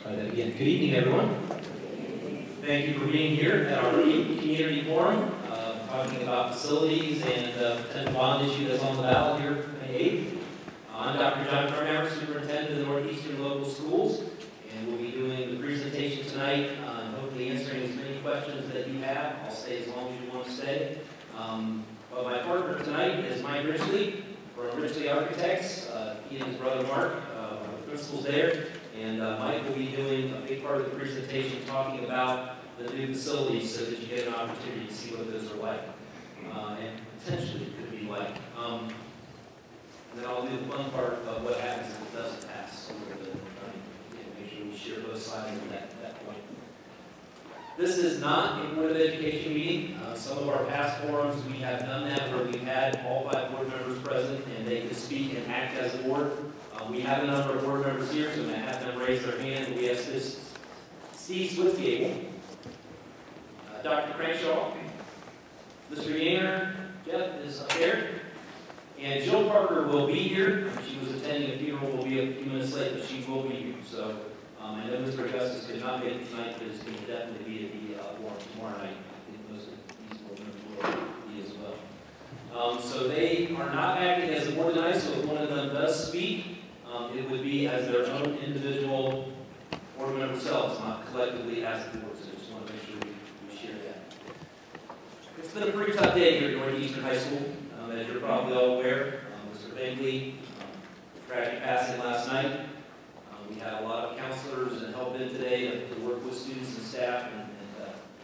Again, good evening, everyone. Thank you for being here at our community forum, talking about facilities and potential bond issue that's on the ballot here May 8th. I'm Dr. John Carnhammer, Superintendent of the Northeastern Local Schools, and we'll be doing the presentation tonight, hopefully answering as many questions that you have. I'll stay as long as you want to stay. But my partner tonight is Mike Richley from Richley Architects. He and his brother Mark are the principals there. And Mike will be doing a big part of the presentation talking about the new facilities so that you get an opportunity to see what those are like. And potentially it could be like. And then I'll do the fun part of what happens if it doesn't pass. So we're going to make sure we share both sides at that point. This is not a Board of Education meeting. Some of our past forums, we have done that where we've had all 5 board members present and they could speak and act as a board. We have a number of board members here, so I'm going to have them raise their hand. We have Steve Swiftgable, Dr. Cranshaw, Mr. Yanger, Jeff is up there, and Jill Parker will be here. She was attending a funeral, will be a few minutes late, but she will be here. So I know Mr. Augustus could not make it tonight, but it's going to definitely be at the forum tomorrow night. I think most of these board members will be as well. So they are not acting as a board tonight, so if one of them does speak, it would be as their own individual board member selves, not collectively as the board. So I just want to make sure we share that. It's been a pretty tough day here at Northeastern High School, as you're probably all aware. Mr. Bingley, tragic passing last night. We had a lot of counselors and help in today to work with students and staff and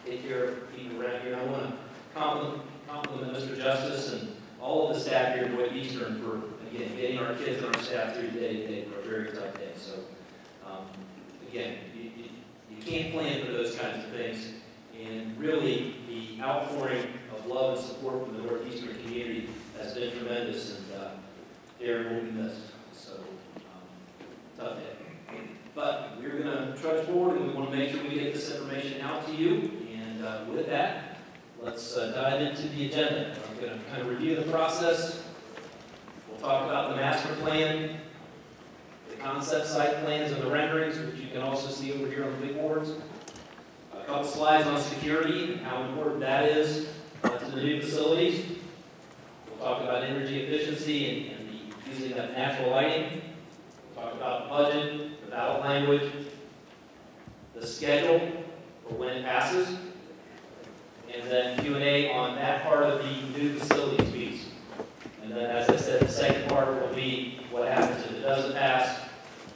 take care of people around here. I want to compliment Mr. Justice and all of the staff here at Northeastern for, again, getting our kids and our staff through day for a very tough day. So, again, you can't plan for those kinds of things. And really, the outpouring of love and support from the Northeastern community has been tremendous, and Darren will be missed. So, tough day. But we're going to trudge forward, and we want to make sure we get this information out to you. And with that, let's dive into the agenda. I'm going to kind of review the process. We'll talk about the master plan, the concept site plans and the renderings, which you can also see over here on the big boards. A couple slides on security and how important that is to the new facilities. We'll talk about energy efficiency and the using of natural lighting. We'll talk about the budget, the ballot language, the schedule for when it passes, and then Q&A on that part of the new facilities piece. And then, as I said, the second part will be what happens if it doesn't pass,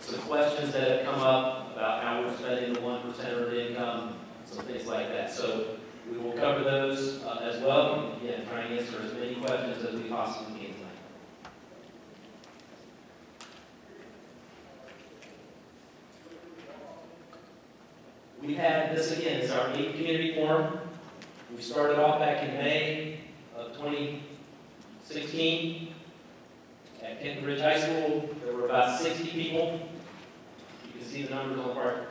some questions that have come up about how we're spending the 1% earned income, some things like that. So we will cover those as well, and again, try and answer as many questions as we possibly can tonight. We had this again, it's our 8th community forum. We started off back in May of 2016 at Kenton Ridge High School. There were about 60 people. You can see the numbers on the part.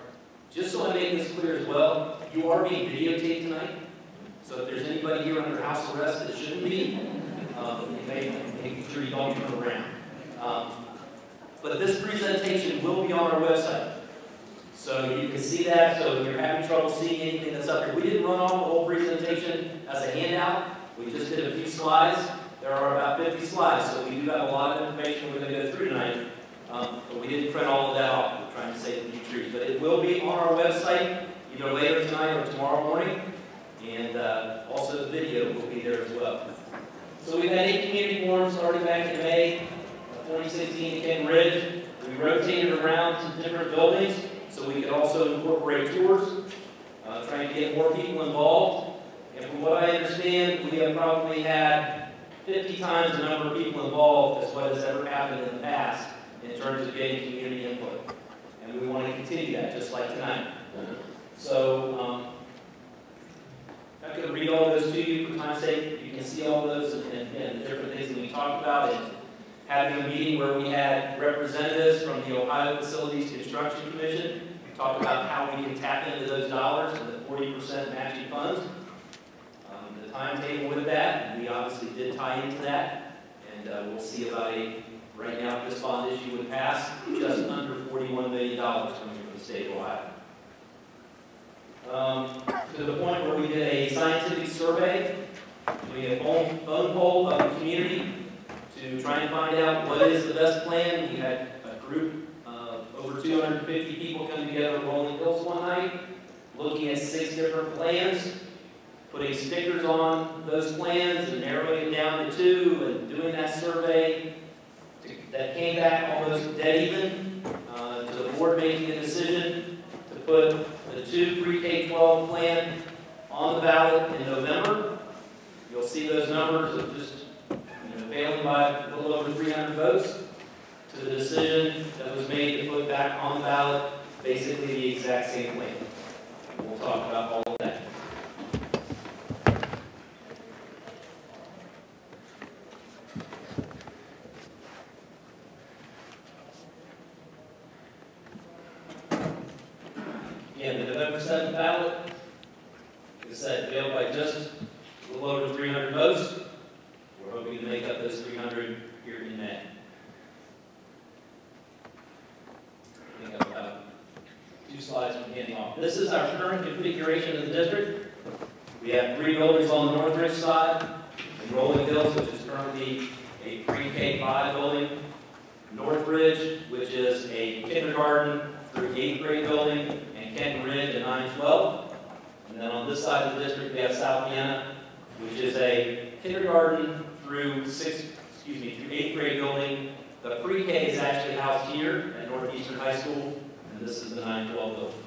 Just so I make this clear as well, you are being videotaped tonight. So if there's anybody here under house arrest that shouldn't be, make sure you don't turn around. But this presentation will be on our website. So you can see that, so if you're having trouble seeing anything that's up here. We didn't run off the whole presentation as a handout. We just did a few slides. There are about 50 slides, so we do have a lot of information we're going to go through tonight. But we didn't print all of that off. We're trying to save a few trees. But it will be on our website either later tonight or tomorrow morning. And also the video will be there as well. So we've had 8 community forums starting back in May of 2016 at Kenton Ridge. We rotated around to different buildings so we could also incorporate tours, trying to get more people involved. And from what I understand, we have probably had 50 times the number of people involved as what has ever happened in the past in terms of getting community input. And we want to continue that, just like tonight. So, I'm going to read all those to you for time's sake. You can see all those and the different things that we talked about. And having a meeting where we had representatives from the Ohio Facilities Construction Commission talk about how we can tap into those dollars and the 40% matching funds. The timetable with that, we obviously did tie into that. And we'll see about right now, if this bond issue would pass, just under $41 million coming from the state of Ohio. To the point where we did a scientific survey, doing a phone poll of the community to try and find out what is the best plan. We had a group of over 250 people come together in Rolling Hills one night, looking at 6 different plans, putting stickers on those plans and narrowing it down to 2, and doing that survey that came back almost dead even, to the board making a decision to put the 2 pre-K-12 plan on the ballot in November. You'll see those numbers of just failing by a little over 300 votes to the decision that was made to put back on the ballot basically the exact same plan. We'll talk about all of that. Again, the November 7th ballot, like I said, failed by just a little over 300 votes. We're hoping to make up those 300 here in May. I think I've got 2 slides from handing off. This is our current configuration of the district. We have 3 buildings on the Northridge side, in Rolling Hills, which is currently a pre-K-5 building. Northridge, which is a kindergarten through 8th grade building, and Kenton Ridge at 9-12. And then on this side of the district, we have South Vienna, which is a kindergarten through 8th grade building. The pre-K is actually housed here at Northeastern High School, and this is the 9-12 building.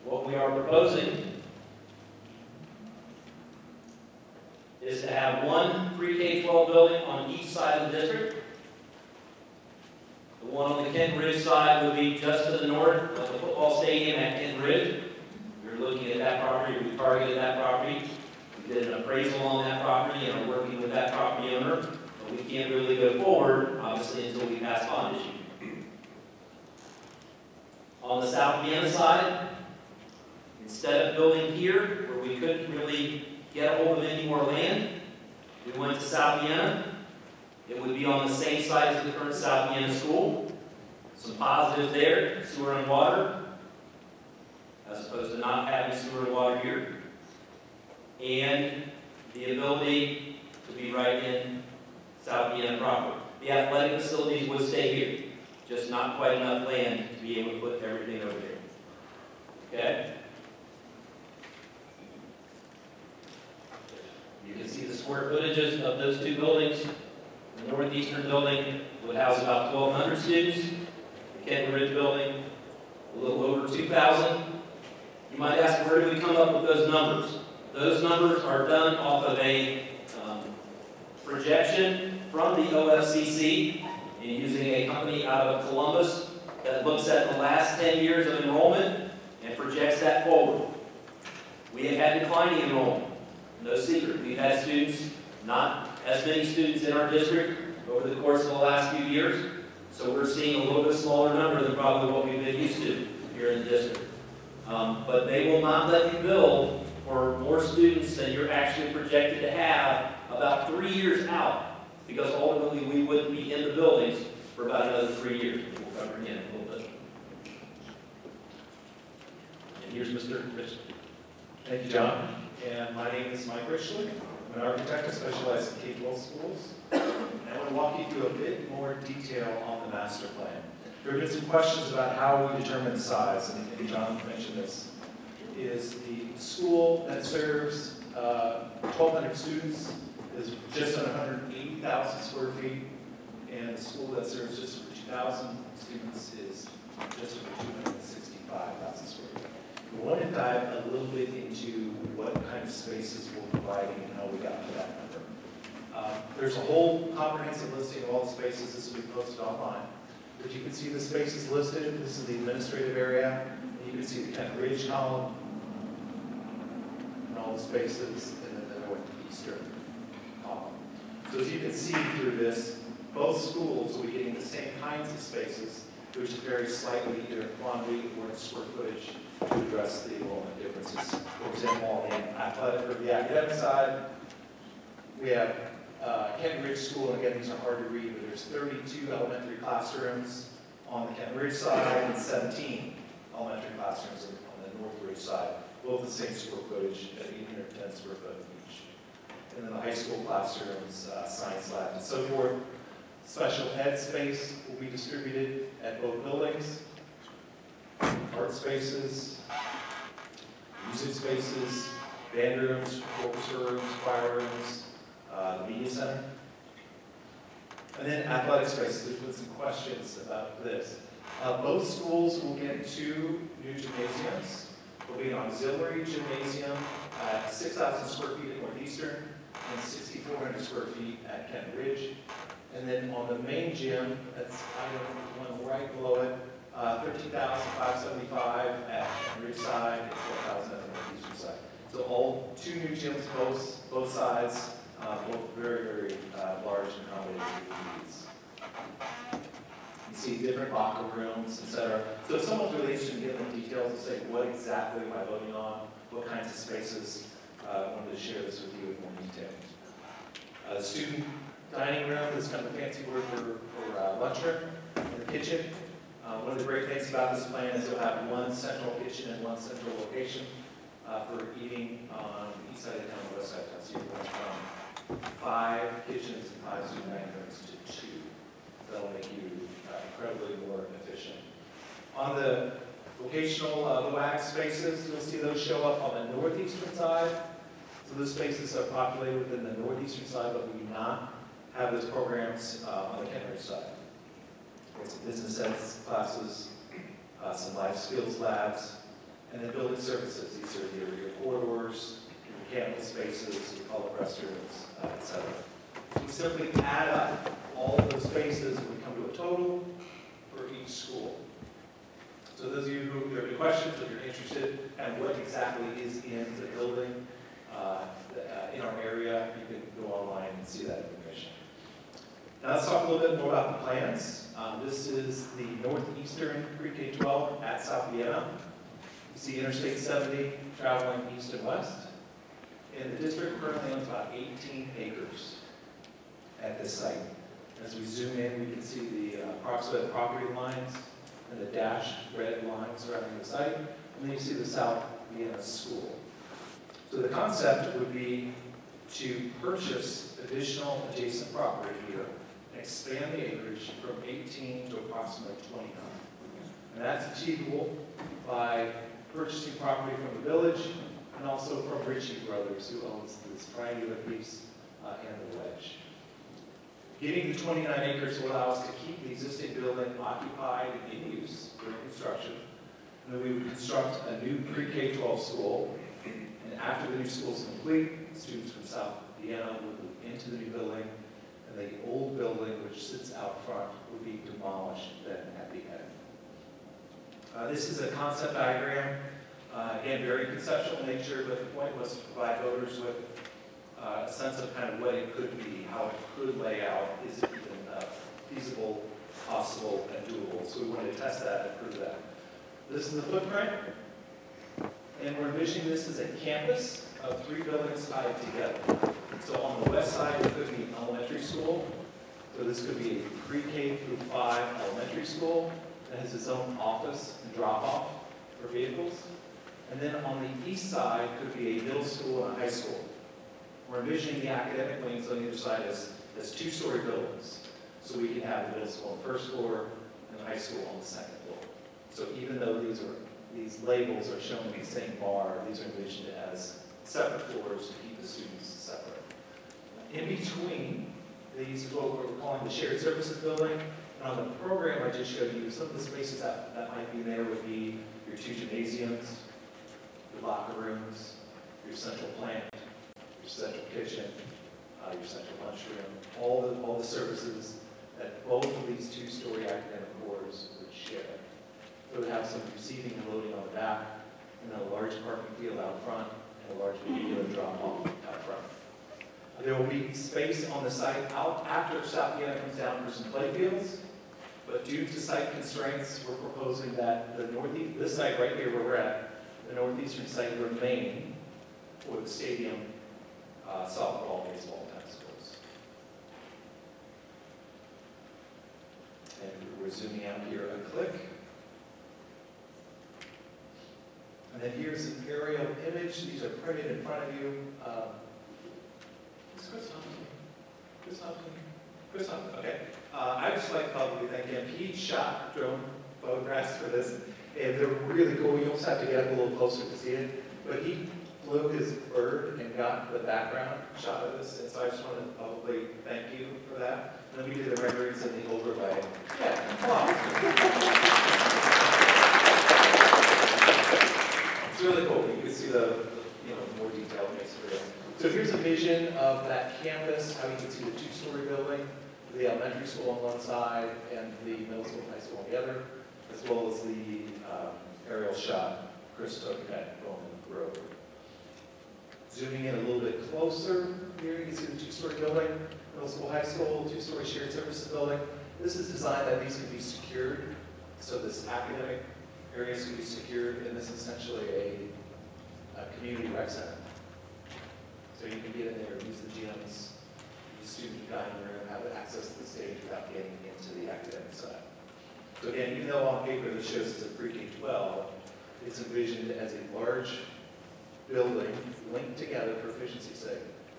What we are proposing is to have 1 pre-K-12 building on each side of the district. The one on the Kenton Ridge side would be just to the north of the football stadium at Kenton Ridge. We're looking at that property, we targeted that property. We did an appraisal on that property and are working with that property owner. But we can't really go forward, obviously, until we pass bond issue. On the South Vienna side, instead of building here, where we couldn't really get a hold of any more land, we went to South Vienna. It would be on the same site as the current South Vienna school. Some positives there, sewer and water, as opposed to not having sewer and water here. And the ability to be right in South Vienna proper. The athletic facilities would stay here, just not quite enough land to be able to put everything over there. Okay? You can see the square footages of those 2 buildings. The Northeastern building would house about 1,200 students. The Kenton Ridge building, a little over 2,000. You might ask, where do we come up with those numbers? Those numbers are done off of a projection from the OFCC and using a company out of Columbus that looks at the last 10 years of enrollment and projects that forward. We have had declining enrollment. No secret. We've had students, not as many students in our district over the course of the last few years. So we're seeing a little bit smaller number than probably what we've been used to here in the district. But they will not let you build for more students than you're actually projected to have about 3 years out, because ultimately we wouldn't be in the buildings for about another 3 years, which we'll cover again in a little bit. And here's Mr. Richland. Thank you, John. And my name is Mike Richland. I'm an architect. I specialize in K-12 schools. And I want to walk you through a bit more detail on the master plan. There have been some questions about how we determine the size, and John mentioned this. Is the school that serves 1,200 students is just under 180,000 square feet, and the school that serves just over 2,000 students is just over 265,000 square feet. We want to dive a little bit into what kind of spaces we're providing and how we got to that number. There's a whole comprehensive listing of all the spaces. This will be posted online. But you can see the spaces listed. This is the administrative area. And you can see the Kent Ridge column and all the spaces, and then the northeastern column. So as you can see through this, both schools will be getting the same kinds of spaces, which vary slightly either in quantity or in square footage to address the enrollment differences. For example, on the athletic or the academic side, we have Kent Ridge School, and again, these are hard to read, but there's 32 elementary classrooms on the Kent Ridge side and 17 elementary classrooms on the North Ridge side, both the same square footage at 810 square foot each. And then the high school classrooms, science lab, and so forth. Special ed space will be distributed at both buildings. Art spaces, music spaces, band rooms, orchestra rooms, choir rooms, the media center. And then athletic spaces. There's been some questions about this. Both schools will get 2 new gymnasiums. There'll be an auxiliary gymnasium at 6,000 square feet at Northeastern and 6,400 square feet at Kent Ridge. And then on the main gym, that's item 1 right below it, 13,575 at Kent Ridge side and 4,000 at the Northeastern side. So all 2 new gyms, both sides, both very, very large and accommodating needs. You see different locker rooms, etc. So if someone's really interested in getting the details and say, what exactly am I voting on, what kinds of spaces, I wanted to share this with you in more detail. The student dining room is kind of a fancy word for lunchroom and the kitchen. One of the great things about this plan is you'll have 1 central kitchen and 1 central location for eating on the east side of town and the west side of town. So you went from 5 kitchens and 5 student dining rooms to 2. That'll make you incredibly more efficient. On the vocational LOAC spaces, you'll see those show up on the northeastern side. So those spaces are populated within the northeastern side, but we do not have those programs on the Kent Ridge side. There's some business ed classes, some life skills labs, and then building services. These are your corridors, your mechanical spaces, your public restrooms, etc. So we simply add up all of those spaces and we come to a total for each school. So those of you who have any questions, if you're interested in what exactly is in the building in our area, you can go online and see that information. Now let's talk a little bit more about the plans. This is the Northeastern Pre-K-12 at South Vienna. You see Interstate 70 traveling east and west. And the district currently owns about 18 acres at this site. As we zoom in, we can see the approximate property lines and the dashed red lines surrounding the site. And then you see the South Vienna School. So the concept would be to purchase additional adjacent property here and expand the acreage from 18 to approximately 29. And that's achievable by purchasing property from the village and also from Ritchie Brothers, who owns this triangular piece and the wedge. Getting the 29 acres will allow us to keep the existing building occupied and in use during construction. And then we would construct a new pre-K-12 school. And after the new school is complete, students from South Vienna would move into the new building, and the old building, which sits out front, would be demolished then at the end. This is a concept diagram. Again, very conceptual in nature, but the point was to provide voters with a sense of kind of what it could be, how it could lay out, is it even feasible, possible, and doable. So we wanted to test that and prove that. This is the footprint, and we're envisioning this as a campus of 3 buildings tied together. So on the west side, it could be an elementary school. So this could be a pre-K through 5 elementary school that has its own office and drop-off for vehicles. And then on the east side could be a middle school and a high school. We're envisioning the academic wings on the other side as 2-story buildings. So we can have the middle school on the first floor and the high school on the second floor. So even though these labels are shown to be the same bar, these are envisioned as separate floors to keep the students separate. In between, these is what we're calling the shared services building. And on the program I just showed you, some of the spaces that might be there would be your 2 gymnasiums, your locker rooms, your central plant, your central kitchen, your central lunchroom, all the services that both of these 2-story academic cores would share. It would have some receiving and loading on the back, and then a large parking field out front, and a large vehicular drop-off out front. There will be space on the site out after South Vienna comes down for some play fields, but due to site constraints, we're proposing that the northeast, this site right here where we're at, the northeastern site remain for the stadium, softball, baseball, tennis courts. And we're zooming out here a click. And then here's an aerial image. These are printed in front of you. Chris Humphrey. Okay. I'd just like to publicly thank him. He shot drone photographs for this, and they're really cool. You almost have to get up a little closer to see it. But he flew his bird and got the background shot of this, and so I just want to publicly thank you for that. And then we did the renderings in the overlay. Yeah, come on. It's really cool. You can see the more detailed mix for it. So here's a vision of that campus, how you can see the 2-story building, the elementary school on one side and the middle school and high school on the other, as well as the aerial shot Chris took at Bowman Road. Zooming in a little bit closer here, you can see the 2-story building, middle school, high school, 2-story shared services building. This is designed that these can be secured, so this academic areas can be secured, and this is essentially a community rec center. So you can get in there, use the gyms, use student dining room, have access to the stage without getting into the academic side. So again, even though on paper this shows as a pre-K-12, it's envisioned as a large building linked together for efficiency's sake,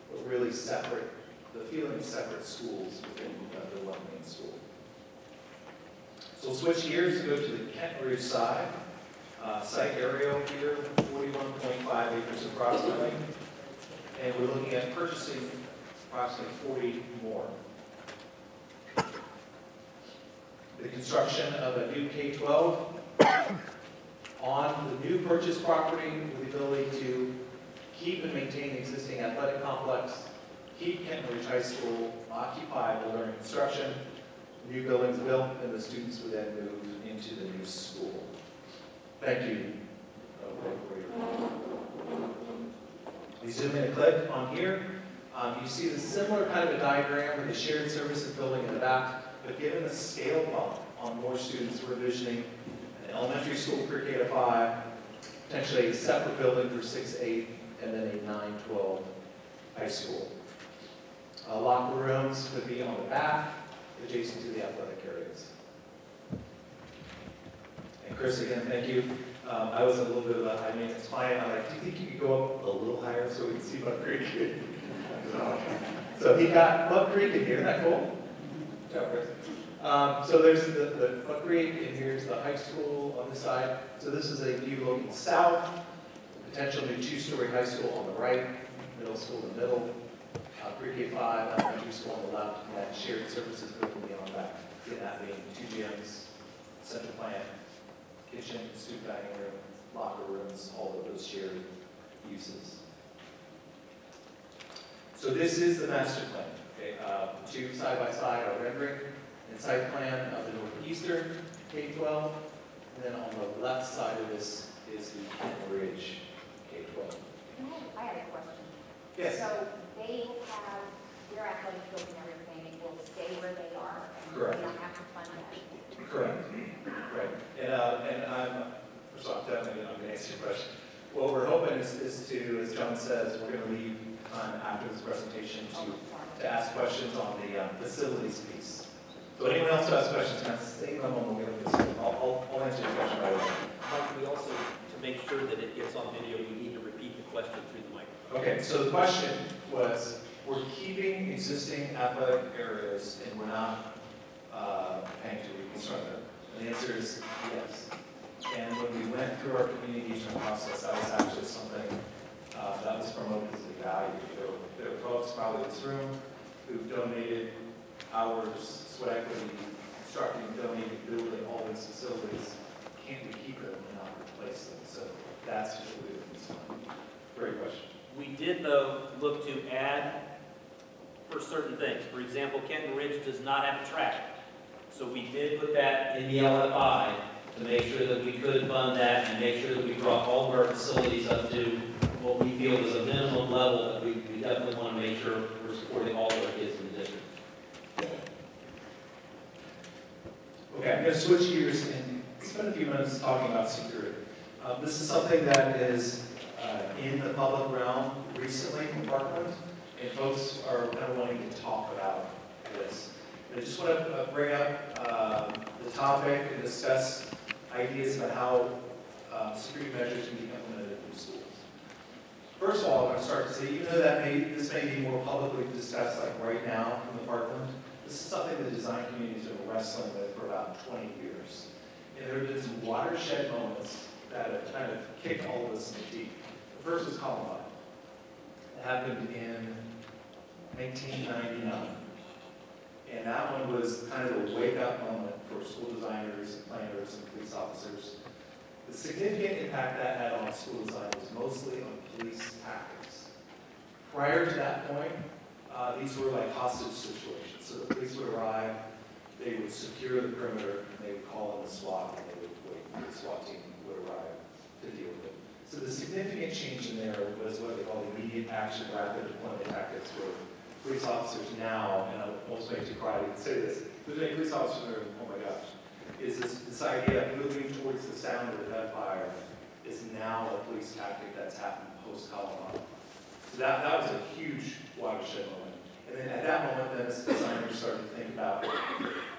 but really separate, the feeling of separate schools within the one main school. So we'll switch gears to go to the Kent Ridge side. Site area here, 41.5 acres approximately. And we're looking at purchasing approximately 40 more. The construction of a new K-12 on the new purchased property with the ability to keep and maintain the existing athletic complex, keep Kent Ridge High School occupied during construction, new buildings built, and the students would then move into the new school. Thank you. We zoom in a click on here. You see the similar kind of a diagram with the shared services building in the back, but given the scale bump on more students, we're envisioning an elementary school pre-K to 5, potentially a separate building for 6-8, and then a 9-12 high school. Locker rooms would be on the back, adjacent to the athletic areas. And Chris, again, thank you. I was a little bit of a high maintenance client. I'm like, do you think you could go up a little higher so we can see Buck Creek? So he got Buck Creek in here. Isn't that cool? Yeah, Chris. So there's the Buck Creek, and here's the high school on the side. So this is a view looking south. Potential new 2-story high school on the right, middle school in the middle, pre-K 5, elementary school on the left, and that shared services building on the back. Again, that being 2 gyms, central plant, kitchen, student dining room, locker rooms, all of those shared uses. So this is the master plan. Okay, 2 side by side are rendering and site plan of the northeastern K-12, and then on the left side of this is the Kent Ridge K-12. I have a question. Yes. So they will have their athletic field and everything, it will stay where they are, and Correct. we don't have to fund that. Correct. Right. And I'm definitely not going to answer your question. What we're hoping is to, as John says, we're going to leave time after this presentation to ask questions on the facilities piece. So anyone else who has questions, can I save them when we get to this? I'll answer your question right away. Mike, we also, to make sure that it gets on video, we need to repeat the question through the microphone. Okay, so the question was, we're keeping existing athletic areas and we're not paying to reconstruct them. And the answer is yes. And when we went through our community engagement process, that was actually something that was promoted as a value. There were folks probably in this room who've donated hours, sweat equity, constructing, donating, building all these facilities. Can't we keep them and not replace them? So that's what we're doing this time. Great question. We did, though, look to add for certain things. For example, Kenton Ridge does not have a track. So we did put that In the LFI, to make sure that we could fund that and make sure that we brought all of our facilities up to what we feel is a minimum level that we definitely want to make sure we're supporting all of our kids in the district. Okay, I'm going to switch gears and spend a few minutes talking about security. This is something that is in the public realm recently from Parkland, and folks are kind of wanting to talk about this. And I just want to bring up the topic and discuss ideas about how security measures can be implemented in schools. First of all, I'm going to start to say, even though this may be more publicly discussed like right now in the Parkland, this is something the design communities have been wrestling with for about 20 years. And there have been some watershed moments that have kind of kicked all of us in the teeth. The first was Columbine. It happened in 1999. And that one was kind of a wake-up moment for school designers and planners and police officers. The significant impact that had on school design was mostly on police tactics. Prior to that point, these were like hostage situations. So the police would arrive, they would secure the perimeter, and they would call in the SWAT, and they would wait for the SWAT team would arrive to deal with it. So the significant change in there was what they call immediate action rapid deployment tactics, where police officers now, and I almost make you cry to say this, there's many police officers that are, oh my gosh, is this idea of moving towards the sound of the gunfire is now a police tactic that's happened post-Columbine. So that was a huge watershed moment. And then at that moment, then as designers started to think about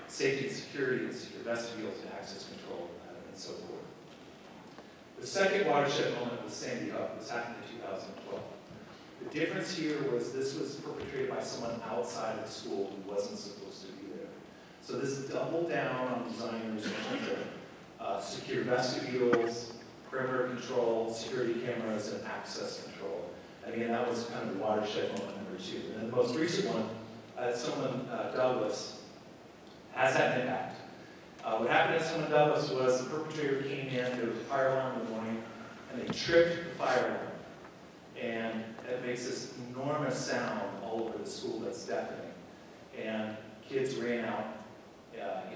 safety and security and secure vestibules and access control and so forth. The second watershed moment was Sandy Hook. This happened in 2012. The difference here was this was perpetrated by someone outside of the school who wasn't supposed to be there. So this doubled down on designers in terms of secure vestibules, perimeter control, security cameras, and access control. Again, that was kind of the watershed moment number 2. And then the most recent one, Douglas, has had an impact. What happened at Stoneman Douglas was the perpetrator came in, there was a fire alarm in the morning, and they tripped the fire alarm. And it makes this enormous sound all over the school that's deafening. And kids ran out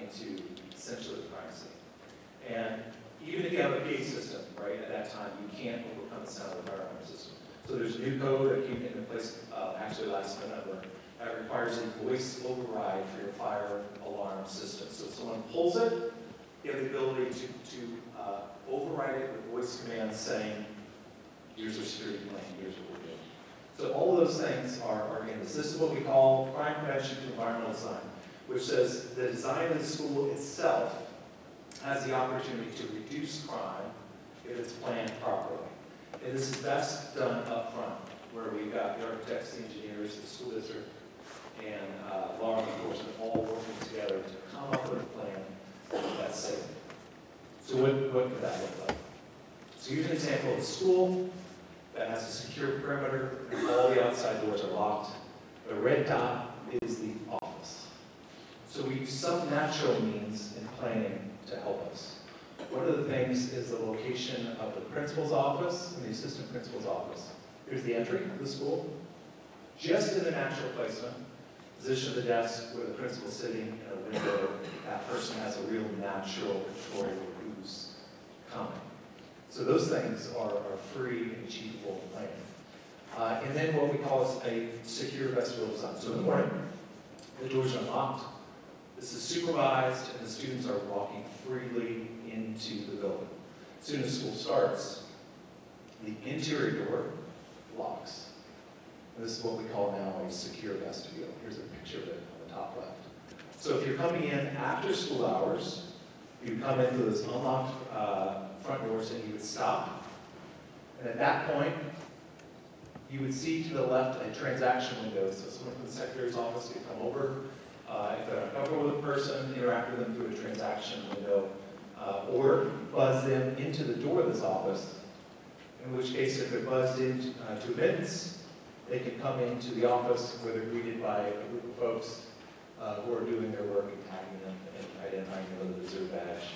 into essentially the crime scene. And even if you have a PA system, right, at that time, you can't overcome the sound of the fire alarm system. So there's a new code that came into place actually last November that requires a voice override for your fire alarm system. So if someone pulls it, you have the ability to override it with voice commands saying, here's our security plan, here's what we're doing. So all of those things are in this. This is what we call crime prevention through environmental design, which says the design of the school itself has the opportunity to reduce crime if it's planned properly. And this is best done up front, where we've got the architects, the engineers, the school district, and law enforcement all working together to come up with a plan that's safe. So what could that look like? So here's an example of a school that has a secure perimeter, and all the outside doors are locked. The red dot is the office. So we use some natural means in planning to help us. One of the things is the location of the principal's office and the assistant principal's office. Here's the entry of the school. Just in the natural placement, position of the desk where the principal's sitting in a window, that person has a real natural control over who's coming. So those things are free and achievable in planning. And then what we call is a secure vestibule design. So in the morning, the doors are unlocked. This is supervised, and the students are walking freely into the building. As soon as school starts, The interior door locks. This is what we call now a secure vestibule. Here's a picture of it on the top left. So if you're coming in after school hours, you come in through this unlocked front doors and you would stop. And at that point, you would see to the left a transaction window. So someone from the secretary's office could come over. If they're uncomfortable with a person, interact with them through a transaction window, or buzz them into the door of this office, in which case if they're buzzed into admittance, they can come into the office where they're greeted by a group of folks who are doing their work and tagging them and identifying them with a reserve badge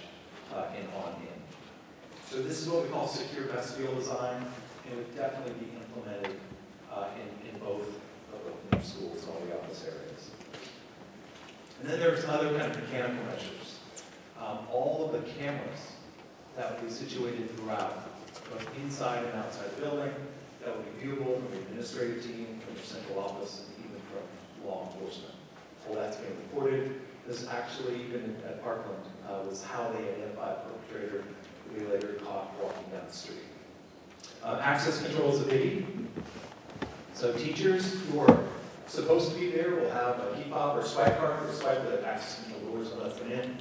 and on in. So this is what we call secure vestibule design, and would definitely be implemented in both of the schools, all the office areas. And then there's other kind of mechanical measures. All of the cameras that would be situated throughout, both inside and outside the building, that would be viewable from the administrative team, from the central office, and even from law enforcement. All that's being recorded. This actually, even at Parkland, was how they identified a perpetrator who they later caught walking down the street. Access control is a biggie. So teachers who are supposed to be there will have a key fob or swipe card or swipe the access control doors and let them in.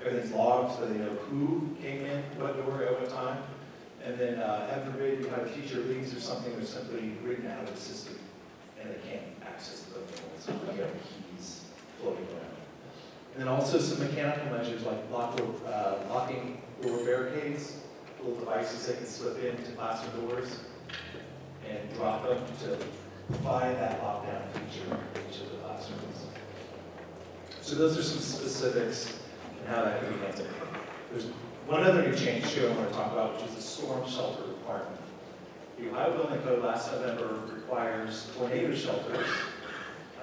Everything's logged so they know who came in, what door, at what time. And then, heaven forbid, you have a teacher leaves or something, they're simply written out of the system and they can't access the building. So you have keys floating around. And then also some mechanical measures like locking door barricades, little devices they can slip into classroom doors and drop them to find that lockdown feature in each of the classrooms. So those are some specifics and how that can be handled. There's one other new change too I want to talk about, which is the storm shelter requirement. The Ohio Building Code last November requires tornado shelters,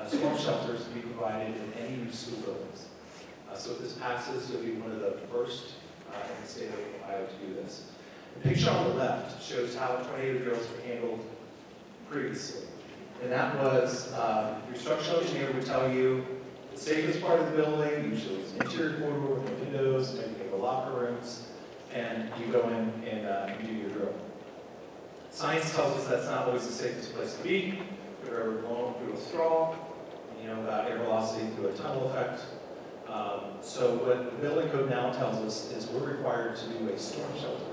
storm shelters to be provided in any new school buildings. So if this passes, you'll be one of the first in the state of Ohio to do this. The picture on the left shows how tornado drills were handled previously. And that was, your structural engineer would tell you the safest part of the building, usually it's an interior corridor with the windows, maybe the locker rooms, and you go in and do your drill. Science tells us that's not always the safest place to be. You're blown through a straw, you know about air velocity through a tunnel effect. So what the building code now tells us is we're required to do a storm shelter.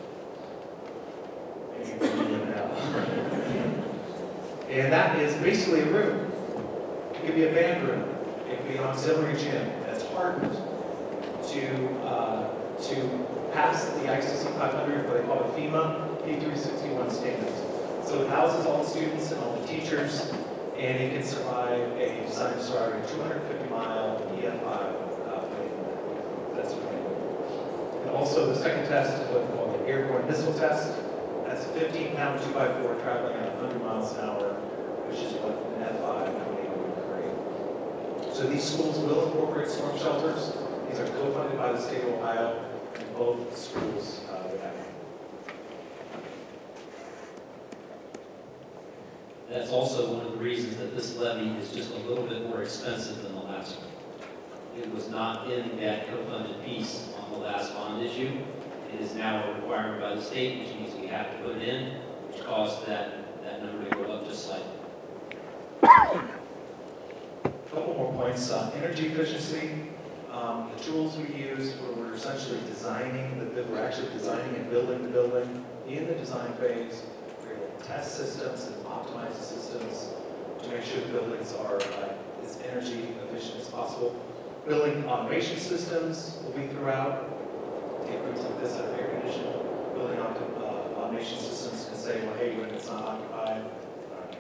And that is basically a room. It could be a band room. It could be an auxiliary gym that's hardened to pass the ICC 500, what they call the FEMA P361 standards. So it houses all the students and all the teachers, and it can survive a 250-mile EF5 that's right. And also the second test is what we call the airborne missile test. That's a 15-pound 2x4 traveling at 100 miles an hour, which is what an F5 would create. So these schools will incorporate storm shelters. These are co-funded by the state of Ohio, and both schools would have them. That's also one of the reasons that this levy is just a little bit more expensive than the last one. It was not in that co-funded piece on the last bond issue. It is now a requirement by the state, which means we have to put it in, which caused that number to go up just slightly. A couple more points. Energy efficiency. The tools we use, we're essentially we're actually designing and building the building in the design phase. We're going to test systems and optimize the systems to make sure the buildings are as energy efficient as possible. Building automation systems will be throughout. Take rooms like this that are air conditioned. Building automation systems can say, well, hey, when it's not occupied,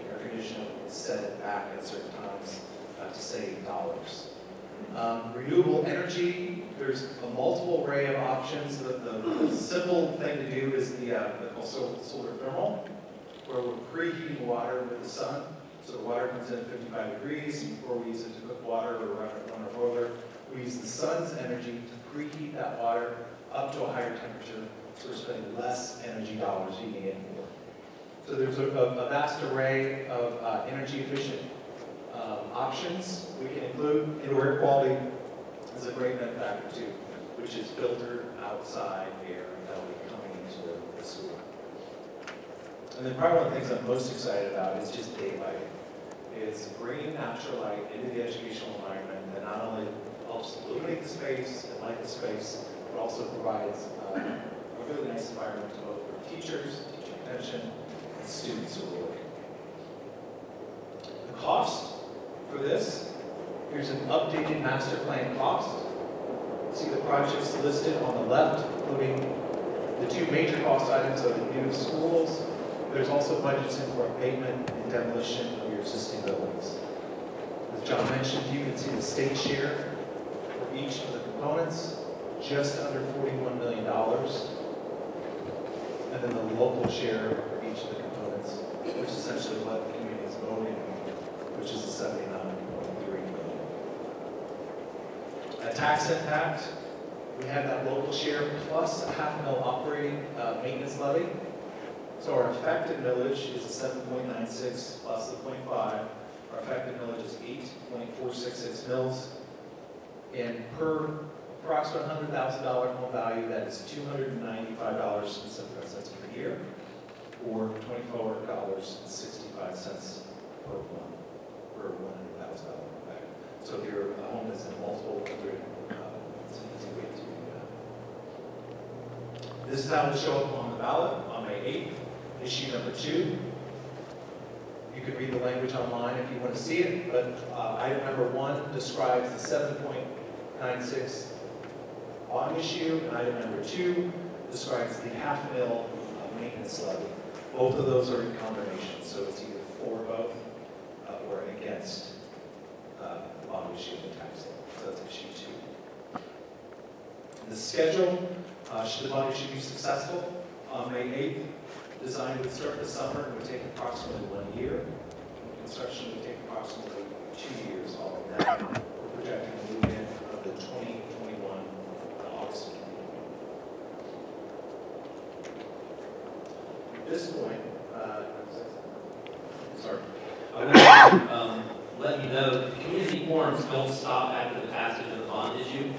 air conditioning, set it back at certain times to save dollars. Renewable energy, there's a multiple array of options. The simple thing to do is the solar thermal, where we're preheating water with the sun. So the water comes in at 55 degrees. Before we use it to cook water or run our boiler, we use the sun's energy to preheat that water up to a higher temperature, so we're spending less energy dollars heating it more. So there's a vast array of energy efficient options we can include. Indoor air quality is a great net factor too, which is filtered outside air that will be coming into the school. And then probably one of the things I'm most excited about is just daylight. It's bringing natural light into the educational environment that not only helps illuminate the space and light the space, but also provides a really nice environment to both for teachers, teaching attention, and students who are working. The cost for this, here's an updated master plan cost. See the projects listed on the left, including the two major cost items of the new schools. There's also budgets in for abatement and demolition of your existing buildings. As John mentioned, you can see the state share for each of the components, just under $41 million. And then the local share for each of the components, which is essentially what the community is voting, which is the $79.3 million. A tax impact, we have that local share plus a $500,000 operating maintenance levy. So our effective millage is a 7.96 plus the 0.5. Our effective millage is 8.466 mils. And per approximate $100,000 home value, that is $295.75 per year, or $24.65 per month per $100,000 home value. So if your home is in multiple hundred, it's an easy way to do that. This is how it will show up on the ballot on May 8th. Issue number 2. You can read the language online if you want to see it, but item number 1 describes the 7.96 bond issue, and item number 2 describes the $500,000 maintenance levy. Both of those are in combination, so it's either for both or against the bond issue and the tax levy. So that's issue 2. The schedule, should the bond issue be successful on May 8th, design would start this summer and would take approximately 1 year. Construction would take approximately 2 years, all of that. We're projecting a move-in of the 2021 August. At this point, sorry. I want to let you know, community forums don't stop after the passage of the bond issue.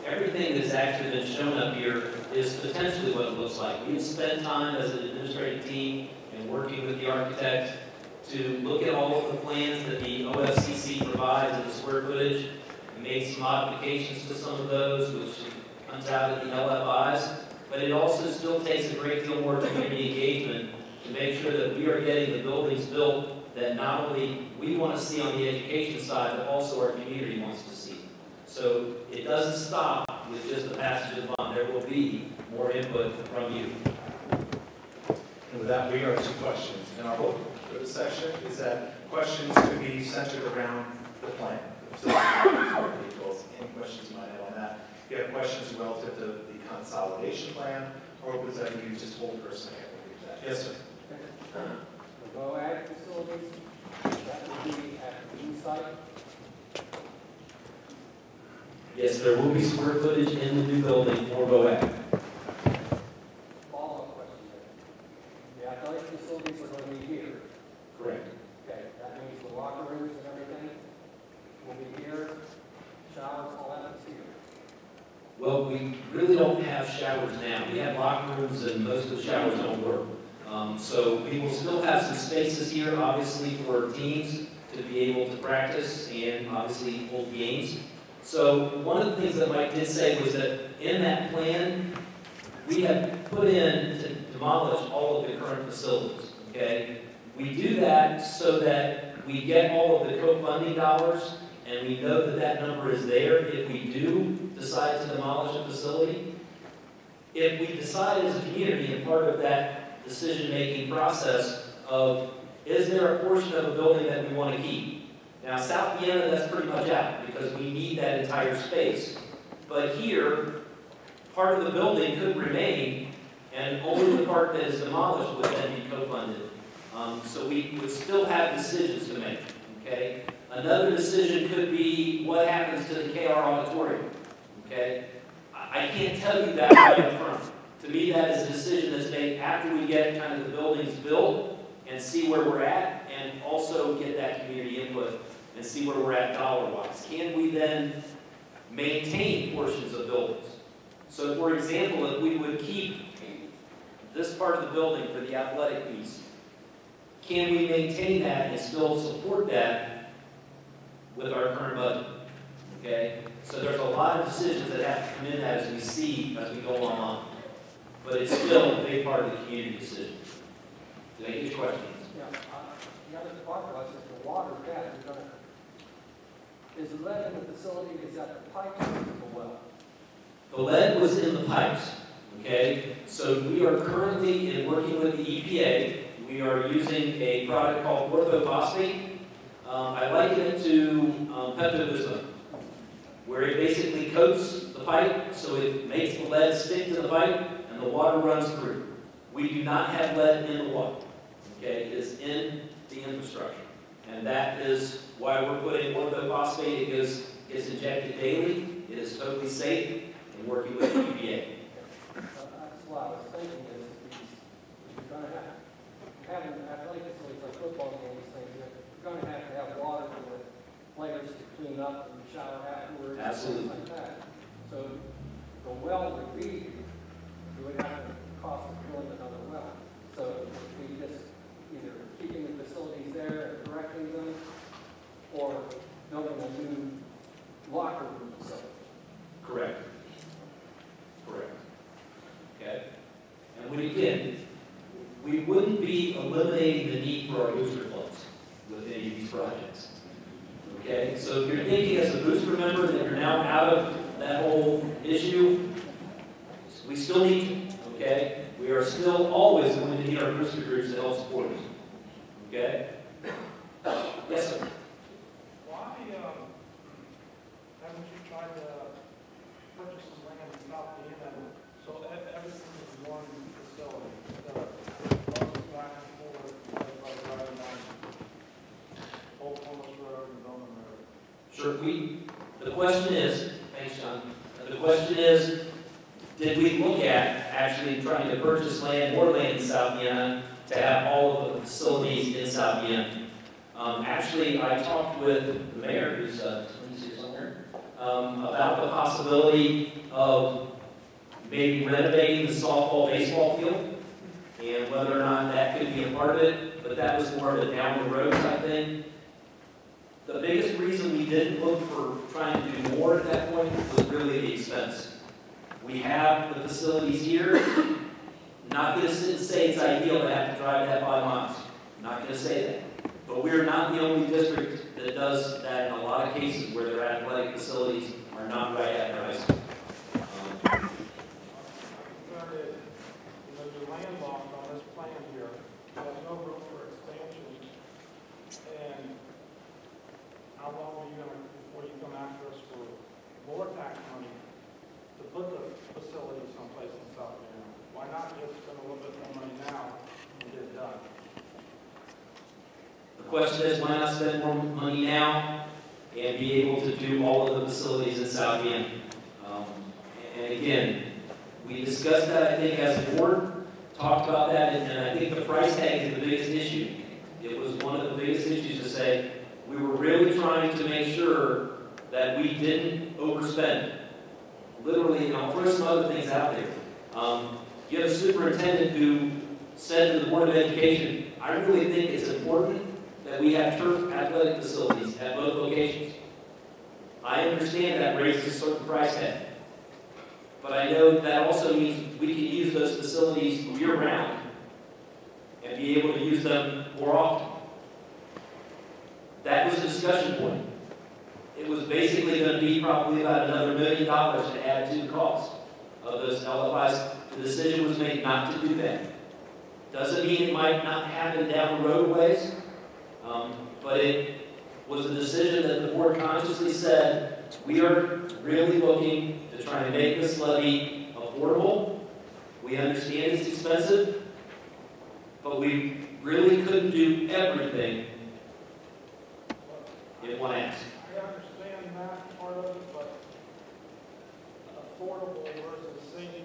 Everything that's actually been shown up here is potentially what it looks like. We've spent time as an administrative team and working with the architect to look at all of the plans that the OFCC provides and the square footage. We made some modifications to some of those, which comes out in the LFIs, but it also still takes a great deal more community engagement to make sure that we are getting the buildings built that not only we want to see on the education side, but also our community wants to see. So it doesn't stop with just the passage of the bond. There will be more input from you. And with that, we are to questions. And our hope for this session is that questions could be centered around the plan. So, any questions you might have on that? If you have questions relative to the consolidation plan, our hope is that you just hold for a second. Yes, sir. The VOAG facilities, that would be at the new site. Yes, there will be square footage in the new building for BOAG. Follow-up question there. The athletic facilities are going to be here. Correct. Okay, that means the locker rooms and everything will be here, showers, all that is here. Well, we really don't have showers now. We have locker rooms and most of the showers don't work. So we will still have some spaces here, obviously, for teams to be able to practice and obviously hold games. So one of the things that Mike did say was that in that plan, we have put in to demolish all of the current facilities, okay? We do that so that we get all of the co-funding dollars, and we know that that number is there if we do decide to demolish a facility. If we decide as a community, and part of that decision-making process of, is there a portion of a building that we want to keep? Now, South Vienna, that's pretty much out, because we need that entire space. But here, part of the building could remain, and only the part that is demolished would then be co-funded. So we would still have decisions to make, okay? Another decision could be what happens to the KR auditorium, okay? I can't tell you that right up front. To me, that is a decision that's made after we get kind of the buildings built and see where we're at, and also get that community input and see where we're at dollar-wise. Can we then maintain portions of buildings? So, for example, if we would keep this part of the building for the athletic piece, can we maintain that and still support that with our current budget? Okay? So there's a lot of decisions that have to come in as we see, as we go along. But it's still a big part of the community decision. Did I get your questions? Yeah, the other part of us is the water gas. Is the lead in the facility, is that the pipes or the well? The lead was in the pipes, okay? So we are currently working with the EPA. We are using a product called orthophosphate. I liken it to Pepto-Bismol, where it basically coats the pipe so it makes the lead stick to the pipe and the water runs through. We do not have lead in the water, okay? It is in the infrastructure. And that is why we're putting orthophosphate. It gets injected daily. It is totally safe and working with the EPA. That's what I was thinking is if you're going to have an athletic facilities like football games, things, you're going to have water for the players to clean up and shower afterwards. Absolutely. And things like that. So the well would be, you would have to cost of drilling another well. So if we just either keeping the facilities there and correcting them, or building a new locker room facility. Correct. Correct. Okay? And when again, we wouldn't be eliminating the need for our booster clubs with any of these projects. Okay? So if you're thinking as a booster member that you're now out of that whole issue, we still need you. Okay? We are still always going to need our booster groups to help support us. Okay? Yes, sir. Why haven't you tried to purchase some land in South Vienna so everything is one facility instead of buses back and forth, like driving down Old Thomas Road and Bowman Road? Sure. The question is, thanks, John. The question is, did we look at actually trying to purchase land, more land in South Vienna, to have all of the facilities in South Vienna? Actually, I talked with the mayor, who's here somewhere, about the possibility of maybe renovating the softball, baseball field, and whether or not that could be a part of it, but that was more of a down the road type thing. The biggest reason we didn't look for trying to do more at that point was really the expense. We have the facilities here. Not going to sit and say it's ideal to have to drive that 5 miles. Not going to say that. But we're not the only district that does that in a lot of cases where their athletic facilities are not right at their high school. Third is, you're landlocked on this plan here. There's no room for expansion. And how long are you going to, before you come after us for more tax money to put the facility someplace in South Carolina? Why not just spend a little bit more money now and get it done? The question is, why not spend more money now and be able to do all of the facilities in South Bend? And again, we discussed that, I think, as a board, talked about that, and I think the price tag is the biggest issue. It was one of the biggest issues to say, we were really trying to make sure that we didn't overspend. Literally, and I'll throw some other things out there. You have a superintendent who said to the Board of Education, I really think it's important that we have turf athletic facilities at both locations. I understand that raises a certain price tag. But I know that also means we can use those facilities year-round and be able to use them more often. That was a discussion point. It was basically going to be probably about another $1 million to add to the cost of those LFIs. The decision was made not to do that. Doesn't mean it might not happen down the road ways, but it was a decision that the board consciously said, we are really looking to try and make this levy affordable. We understand it's expensive, but we really couldn't do everything in one act. I understand that part of it, but affordable versus safety.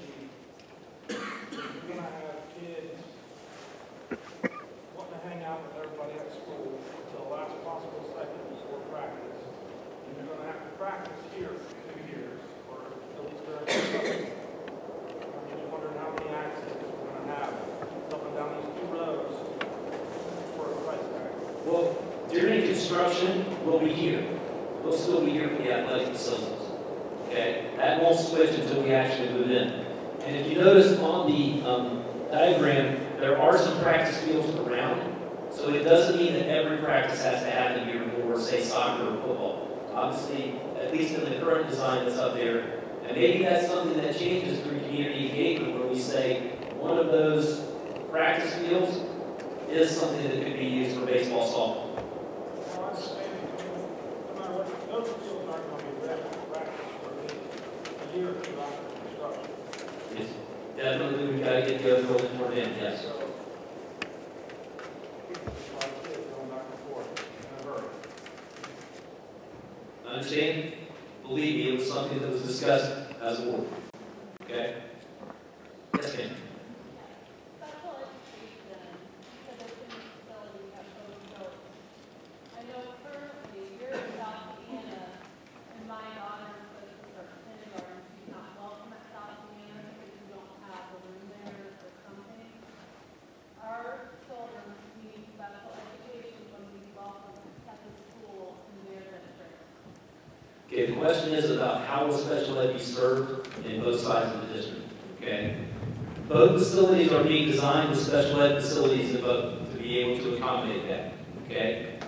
You're going to have kids wanting to hang out with everybody at school until the last possible second before practice. And you're going to have to practice here for 2 years, or at least during the summer. I'm just wondering how many accidents we're going to have up and down these 2 roads for Well, during construction, we'll be here. We'll still be here for the athletic facilities. Okay? That won't switch until we actually move in. And if you notice on the diagram, there are some practice fields around. So it doesn't mean that every practice has to happen here for, say, soccer or football. Obviously, at least in the current design that's up there. And maybe that's something that changes through community engagement where we say one of those practice fields is something that could be used for baseball, softball. Now, I understand, no matter what, those fields aren't going to be ready for practice for at least a year or two after construction. Yes, definitely, we've got to get the other building more in, yes. So, like kids going back and forth in a hurry. Understand? Believe me, it was something that was discussed as a board. Okay? Yes, ma'am. Special education, citizen facility at both buildings. I know currently you're in South Vienna, and my daughter is supposed to start kindergarten. She's not welcome at South Vienna because you don't have a room there or something. Our children need special education when we welcome at the school in their district. Okay, the question is about how will special ed be served in both sides of the district. Okay? Both facilities are being designed with special ed facilities in both to be able to accommodate that. Okay?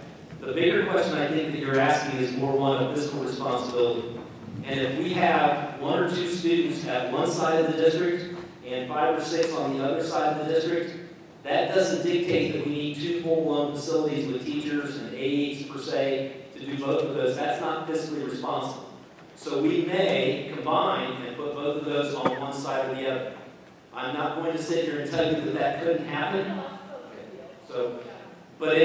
The bigger question I think that you're asking is more one of fiscal responsibility. And if we have 1 or 2 students at one side of the district and 5 or 6 on the other side of the district, that doesn't dictate that we need 2 full-blown facilities with teachers and aides per se to do both of those. That's not fiscally responsible. So we may combine and put both of those on one side or the other. I'm not going to sit here and tell you that that couldn't happen. So, but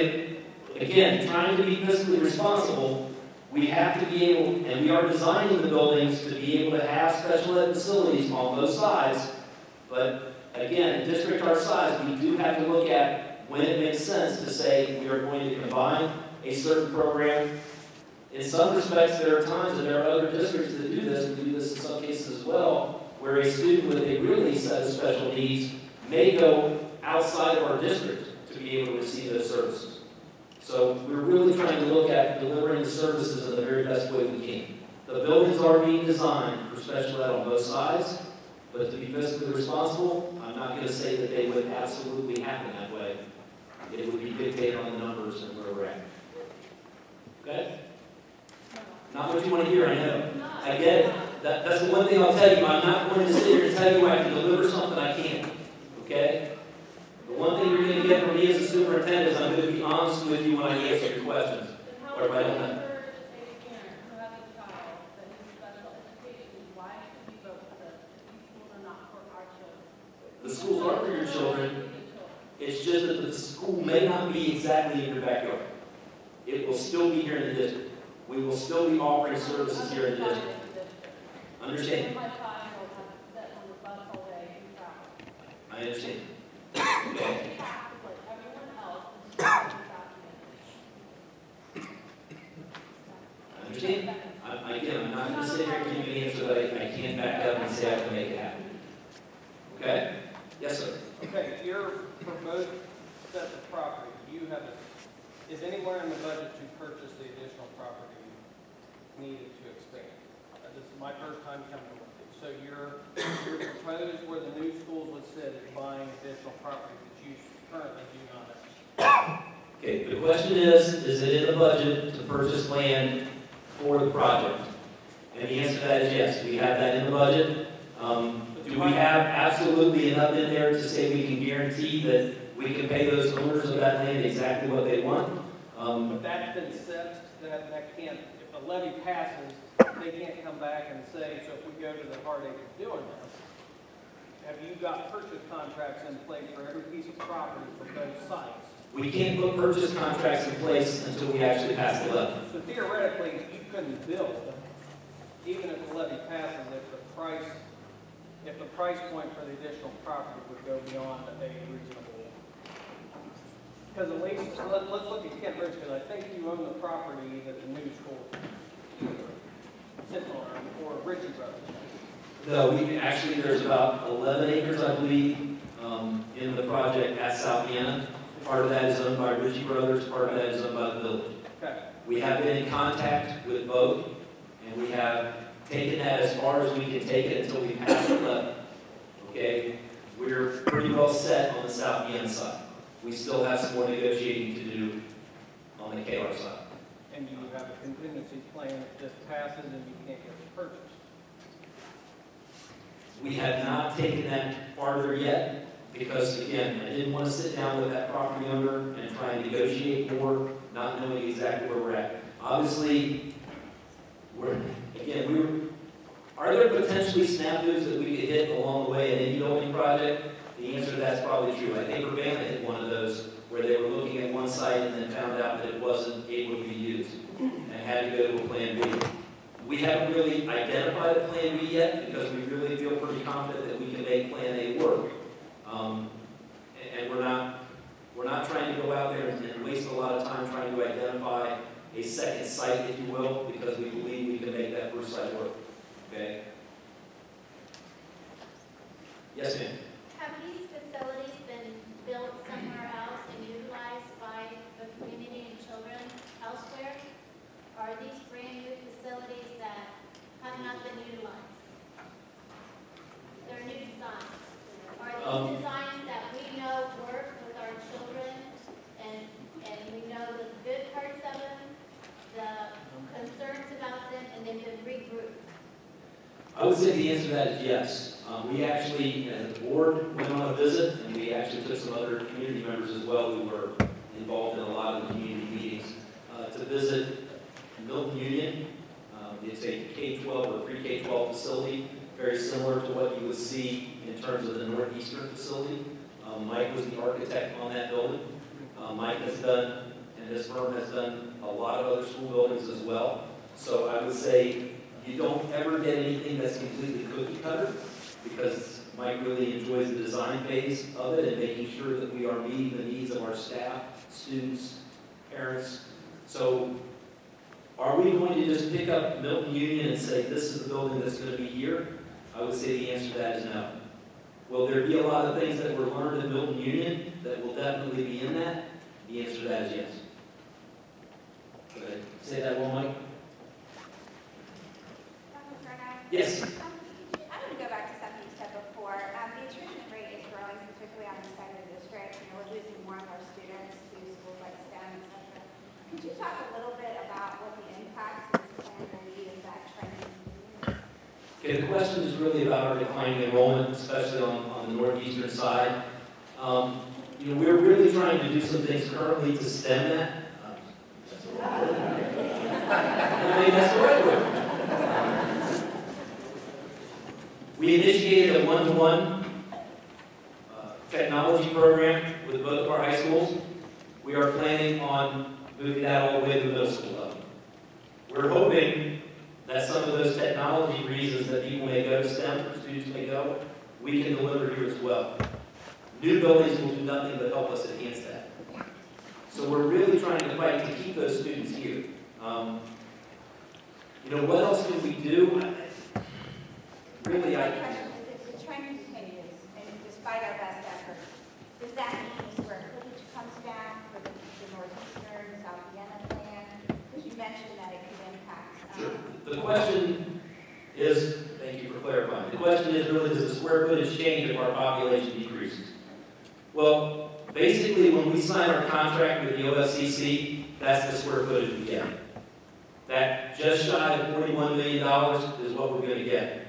again, trying to be fiscally responsible, we have to be able, and we are designing the buildings to be able to have special ed facilities on both sides. But again, a district our size, we do have to look at when it makes sense to say we are going to combine a certain program. In some respects, there are times, and there are other districts that do this, we do this in some cases as well, where a student with a really set of special needs may go outside of our district to be able to receive those services. So we're really trying to look at delivering the services in the very best way we can. The buildings are being designed for special ed on both sides, but to be fiscally responsible, I'm not going to say that they would absolutely happen that way. It would be dictated on the numbers and where we're at. Okay? Not what you want to hear, I know. I get it. That's the one thing I'll tell you. I'm not going to sit here and tell you I can deliver something I can't. Okay? The one thing you're going to get from me as a superintendent is I'm going to be honest with you when I answer your questions. Or if I don't know. The schools are for your children. It's just that the school may not be exactly in your backyard. It will still be here in the district. We will still be offering services here in the district. Understand? I understand. Okay. I understand. Again, I'm not going to sit here and give you an answer that I can't back up and say I can make it happen. Okay? Yes, sir. Okay, you're for both sets of property, you have is anywhere in the budget to purchase the additional property needed to expand? This is my first time coming with you. So you're proposed where the new schools would sit is buying additional property that you currently do not have. Okay, the question is it in the budget to purchase land for the project? And the answer to that is yes, we have that in the budget. Do we have absolutely enough in there to say we can guarantee that we can pay those owners of that land exactly what they want? But that's been set, that can't, if the levy passes, they can't come back and say, so if we go to the heartache of doing this, have you got purchase contracts in place for every piece of property for both sites? We can't put purchase contracts in place until we actually pass the levy. So theoretically, you couldn't build, even if the levy passes, if the price point for the additional property would go beyond a reasonable. Because at least, let's look at Kent Ridge, because I think you own the property that the new school sitting on, or Ritchie Brothers. No, there's about 11 acres, I believe, in the project at South Vienna. Part of that is owned by Ritchie Brothers, part of that is owned by the village. Okay. We have been in contact with both, and we have taken that as far as we can take it until we pass the levy. Okay? We're pretty well set on the South End side. We still have some more negotiating to do on the KR side. And you have a contingency plan that just passes and you can't get it purchased. We have not taken that farther yet, because again, I didn't want to sit down with that property owner and try and negotiate more, not knowing exactly where we're at. Obviously, are there potentially snafus that we could hit along the way in any building project? The answer to that's probably true. I think Urbana hit one of those where they were looking at one site and then found out that it wasn't able to be used and had to go to a plan B. We haven't really identified a plan B yet because we really feel pretty confident that we can make plan A work. And we're not trying to go out there and waste a lot of time trying to identify a second site, if you will, because we believe we can make that first site work. Okay? Yes, ma'am. Have these facilities been built somewhere else and utilized by the community and children elsewhere? Are these brand new facilities that have not been utilized? They're new designs. Are these designs that we know work with our children and we know the good parts of them, the concerns about them, and they've been regrouped? I would say the answer to that is yes. We actually, as a board, went on a visit, and we actually took some other community members as well who were involved in a lot of the community meetings to visit Milton Union. It's a K-12 or pre-K-12 facility, very similar to what you would see in terms of the Northeastern facility. Mike was the architect on that building. Mike has done, and his firm has done, a lot of other school buildings as well. So I would say you don't ever get anything that's completely cookie cutter, because Mike really enjoys the design phase of it and making sure that we are meeting the needs of our staff, students, parents. So are we going to just pick up Milton Union and say this is the building that's going to be here? I would say the answer to that is no. Will there be a lot of things that were learned in Milton Union that will definitely be in that? The answer to that is yes. Okay. Say that one, Mike. Yes. I'm going to go back to something you said before. The attrition rate is growing, particularly on the side of the district. We're losing more of our students to schools like STEM, et cetera. Could you talk a little bit about what the impact of this plan will be of that trend? Okay, the question is really about our declining enrollment, especially on the northeastern side. We're really trying to do some things currently to stem that. That's the right word. I mean, that's the right word. We initiated a one-to-one technology program with both of our high schools. We are planning on moving that all the way to the middle school level. We're hoping that some of those technology reasons that people may go to STEM, or students may go, we can deliver here as well. New buildings will do nothing but help us enhance that. So we're really trying to fight to keep those students here. What else can we do? Really, If the trend continues, and despite our best efforts, does that mean the square footage comes down for the Northeastern, South Vienna plan? Because you mentioned that it could impact. Sure. The question is, thank you for clarifying, the question is really, does the square footage change if our population decreases? Well, basically, when we sign our contract with the OFCC, that's the square footage we get. That just shy of $41 million is what we're going to get.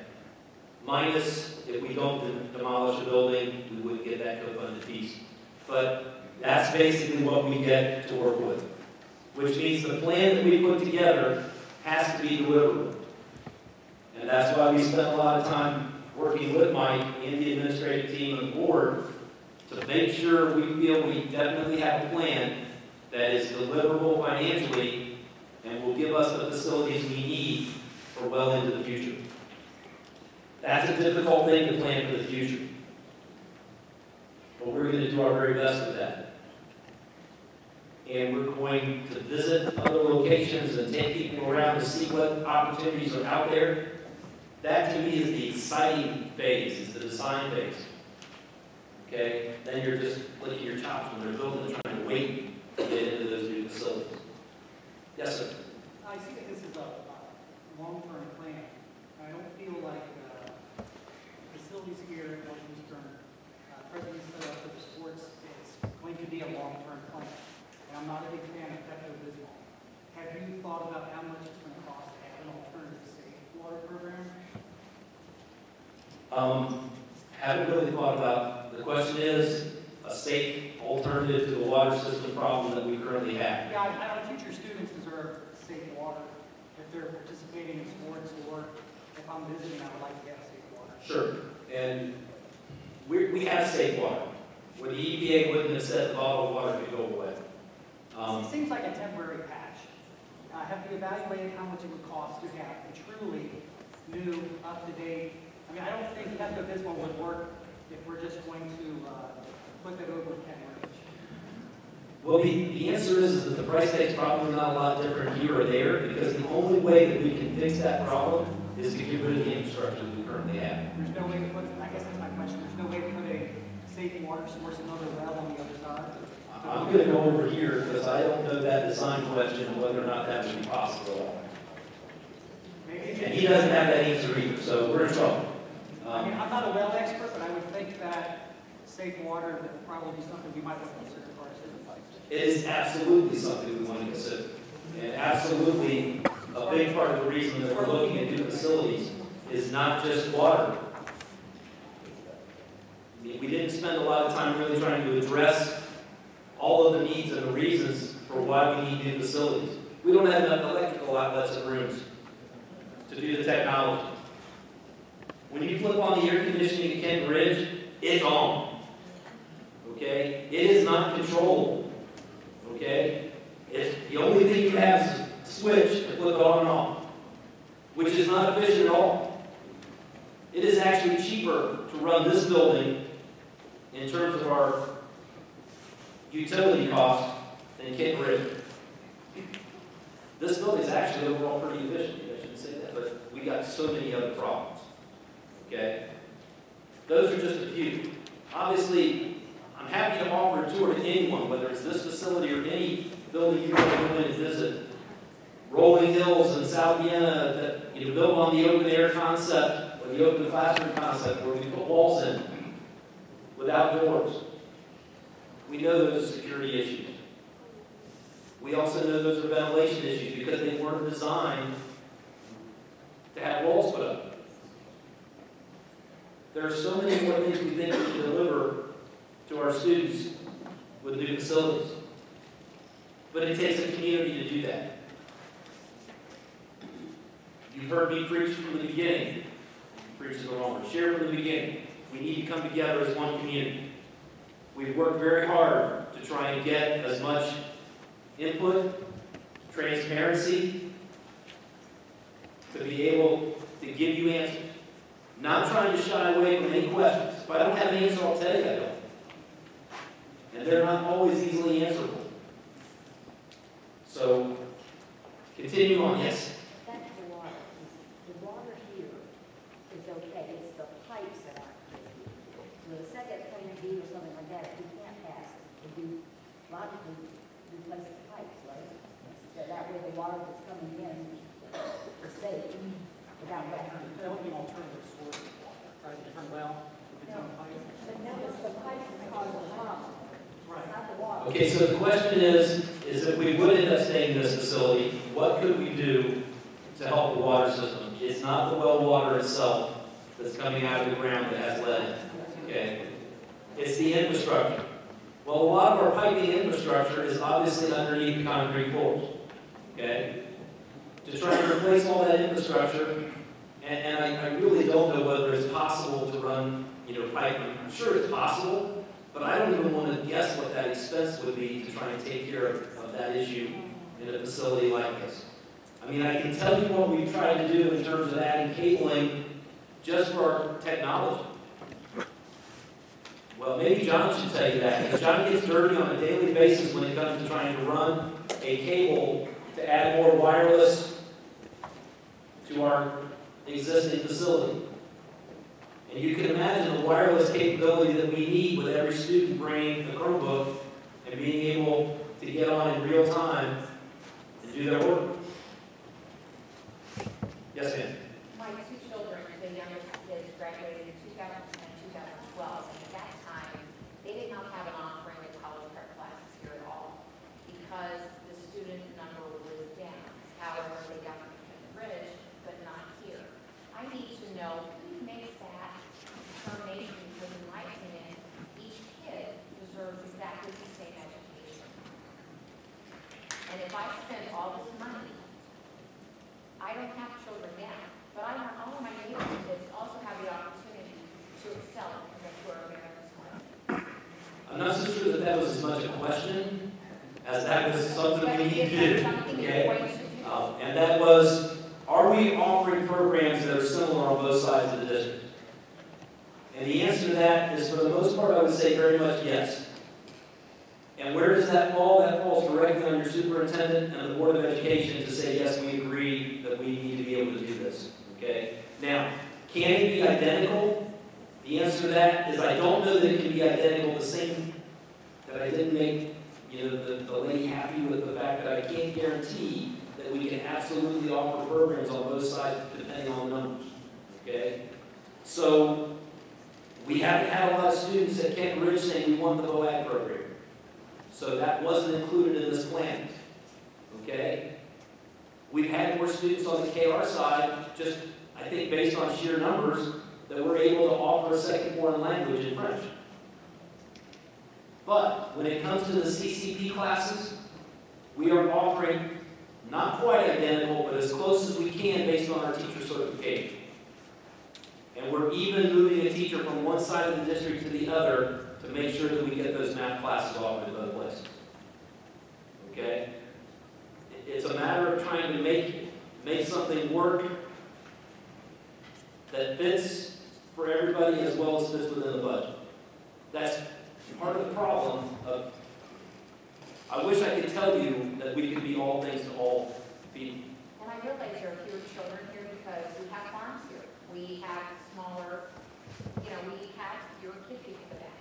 Minus, if we don't demolish a building, we wouldn't get that co-funded piece. But that's basically what we get to work with. Which means the plan that we put together has to be deliverable. And that's why we spent a lot of time working with Mike and the administrative team and the board to make sure we feel we definitely have a plan that is deliverable financially and will give us the facilities we need for well into the future. That's a difficult thing to plan for the future. But we're going to do our very best with that. And we're going to visit other locations and take people around to see what opportunities are out there. That to me is the exciting phase, is the design phase. Okay? Then you're just licking your chops when they're building and trying to wait to get into those new facilities. Yes, sir. I see that this is a long-term plan. I don't feel like facilities here at Northeastern, presently set up for the sports, is going to be a long-term plan. And I'm not a big fan of Pepto-Bismol. Have you thought about how much it's going to cost to have an alternative safe water program? Haven't really thought about, the question is, a safe alternative to the water system problem that we currently have. Yeah, I don't teach your students deserve safe water if they're participating in sports, or if I'm visiting, I would like to have safe water. Sure, and we have safe water, where the EPA wouldn't have said the bottled water could go away. It seems like a temporary patch. Have you evaluated how much it would cost to have a truly new, up-to-date? I mean, I don't think Pepto-Bismol would work if we're just going to put that over Ken Ridge. Well, the answer is that the price tag's probably not a lot different here or there, because the only way that we can fix that problem is to get rid of the infrastructure that we currently have. There's no way to put, I guess that's my question, there's no way to put a safe water source, another well on the other side? I'm going to go over here because I don't know that design question and whether or not that would be possible. Maybe. And he doesn't have that answer either, so we're in trouble. I mean, I'm not a well expert, but I would think that safe water would probably be something we might want to consider for our students. It is absolutely something we want to consider. And absolutely a big part of the reason that we're looking at new facilities is not just water. I mean, we didn't spend a lot of time really trying to address all of the needs and the reasons for why we need new facilities. We don't have enough electrical outlets in rooms to do the technology. When you flip on the air conditioning at Kent Ridge, it's on. Okay? It is not controllable. Okay? It's the only thing you have is a switch to flip it on and off, which is not efficient at all. It is actually cheaper to run this building in terms of our utility costs than Kent Ridge. This building is actually overall pretty efficient. I shouldn't say that, but we got so many other problems. Okay? Those are just a few. Obviously, I'm happy to offer a tour to anyone, whether it's this facility or any building you want to go in and visit. Rolling Hills in South Vienna that built on the open air concept or the open classroom concept where we put walls in without doors. We know those are security issues. We also know those are ventilation issues because they weren't designed to have walls put up. There are so many more things we think we can deliver to our students with new facilities. But it takes a community to do that. You've heard me preach from the beginning. Preach is the wrong word. Share from the beginning. We need to come together as one community. We've worked very hard to try and get as much input, transparency, to be able to give you answers. Not trying to shy away from any questions. If I don't have an answer, I'll tell you I don't. And they're not always easily answerable. So, continue on, yes? That's the water. The water here is okay. It's the pipes that aren't good. So the second plan B or something like that, if you can't pass, if you logically replace the pipes, right? So that way the water that's coming in is safe without wet. That would be an alternative source of water, right? A different well with its own pipes. But notice the pipes is causing the problem. Right. It's not the water. Okay, so the question is if we would end up staying in this facility, what could we do to help the water system? It's not the well water itself that's coming out of the ground that has lead in it, okay? It's the infrastructure. Well, a lot of our piping infrastructure is obviously underneath the concrete floors, okay? To try and replace all that infrastructure, and I really don't know whether it's possible to run, pipe. I'm sure it's possible, but I don't even want to guess what that expense would be to try and take care of that issue in a facility like this. I mean, I can tell you what we've tried to do in terms of adding cabling just for our technology. Well, maybe John should tell you that, because John gets dirty on a daily basis when it comes to trying to run a cable to add more wireless to our existing facility. And you can imagine the wireless capability that we need with every student bringing a Chromebook and being able to get on in real time and do their work. Yes, ma'am? My two children, the youngest is graduated in 2010 and 2012, and at that time, they did not have an offering of college prep classes here at all because the student number was down. However, they got them in British, but not here. I need to know who makes that determination because in my opinion, each kid deserves exactly the same education. And if I spend all this money, I don't have children now, but I want all of my neighborhood kids also have the opportunity to excel and that's where America's going. I'm not so sure that that was as much a question as that was something we need to do, okay? And that was, are we offering programs that are similar on both sides of the district? And the answer to that is, for the most part, I would say very much yes. And where does that fall? That falls directly on your superintendent and the Board of Education to say, yes, we agree that we need to be able to do this, okay? Now, can it be identical? The answer to that is I don't know that it can be identical, the same that I didn't make, the lady happy with the fact that I can't guarantee that we can absolutely offer programs on both sides depending on the numbers, okay? So, we haven't had a lot of students at Kent Ridge saying we want the VOAG program. So that wasn't included in this plan, okay? We've had more students on the KR side, just, I think based on sheer numbers, that we're able to offer a second foreign language in French. But when it comes to the CCP classes, we are offering not quite identical, but as close as we can based on our teacher certification. And we're even moving a teacher from one side of the district to the other to make sure that we get those math classes offered in both places. Okay? It's a matter of trying to make something work that fits for everybody as well as fits within the budget. That's part of the problem of, I wish I could tell you that we could be all things to all people. And I realize there are fewer children here because we have farms here. We have smaller, we have fewer kids because of that.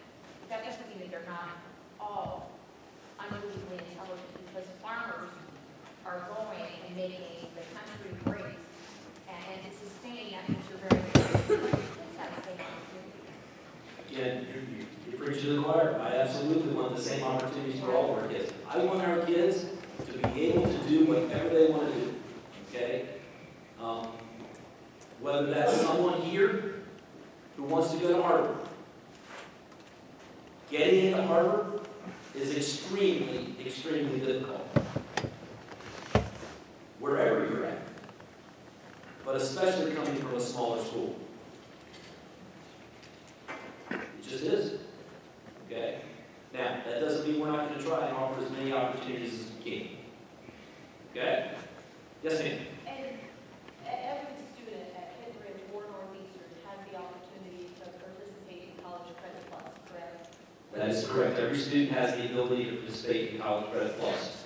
That doesn't mean that they're not all unbelievably intelligent because farmers are going and making the country great. And to sustain that means you're very good. Again, you're preaching to the choir. I absolutely want the same opportunities for all of our kids. I want our kids to be able to do whatever they want to do, okay? Whether that's someone here who wants to go to Harvard. Getting into Harvard is extremely, extremely difficult. Wherever you're at. But especially coming from a smaller school. It just is. Okay? Now, that doesn't mean we're not going to try and offer as many opportunities as we can. Okay? Yes, ma'am? And every student at Kent or Northeastern has the opportunity to participate in College Credit Plus, correct? That is correct. Every student has the ability to participate in College Credit Plus.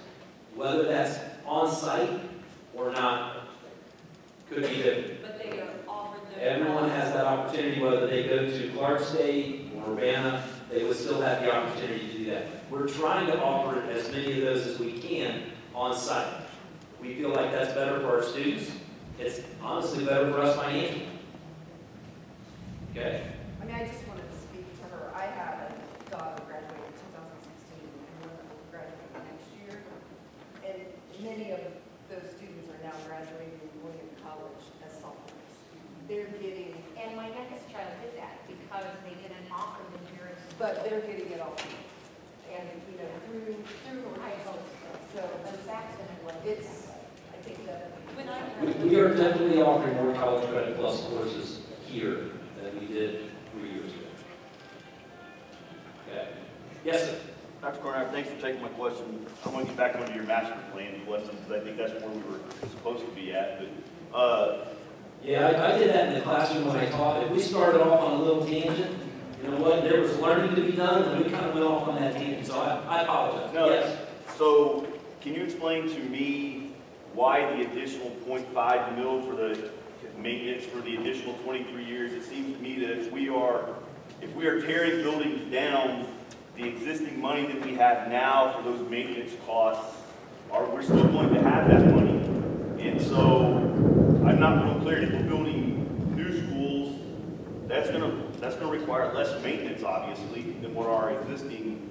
Whether that's on-site or not, could be different. But they are offered those. Everyone has that opportunity, whether they go to Clark State or Urbana, they would still have the opportunity to do that. We're trying to offer as many of those as we can on-site. We feel like that's better for our students. It's honestly better for us financially. Okay? I mean, I just wanted to speak to her. I have a daughter graduating in 2016 and one that will graduate next year. And many of those students are now graduating and going to college as sophomores. They're getting, And my youngest child did that because they didn't offer them here in school. but they're getting it all. And, through high school. So But that's when it was. it's, I think that. When I We are definitely offering more College Credit Plus courses here than we did 3 years ago. Okay? Yes, sir? Dr. Cornell, thanks for taking my question. I want to get back onto your master plan lessons because I think that's where we were supposed to be at. But Yeah, I did that in the classroom when I taught. If we started off on a little tangent, you know what, there was learning to be done, and we kind of went off on that tangent, so I apologize. no, Yes. So can you explain to me why the additional 0.5 mil for the maintenance for the additional 23 years? It seems to me that if we are tearing buildings down the existing money that we have now for those maintenance costs, we're still going to have that money. And so I'm not real clear if we're building new schools, that's gonna require less maintenance, obviously, than what our existing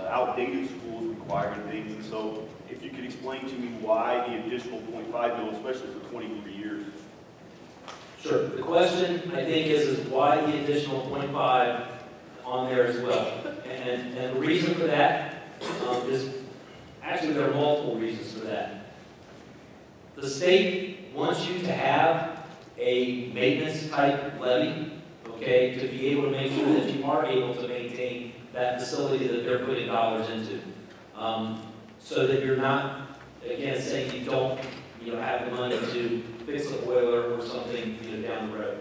outdated schools require and things. And so if you could explain to me why the additional 0.5 mil, especially for 23 years. Sure. The question, I think, is why the additional 0.5 on there as well? And the reason for that is, actually, there are multiple reasons for that. The state wants you to have a maintenance type levy, okay, to be able to make sure that you are able to maintain that facility that they're putting dollars into. So that you're not, again, saying you don't, have the money to fix a boiler or something, down the road.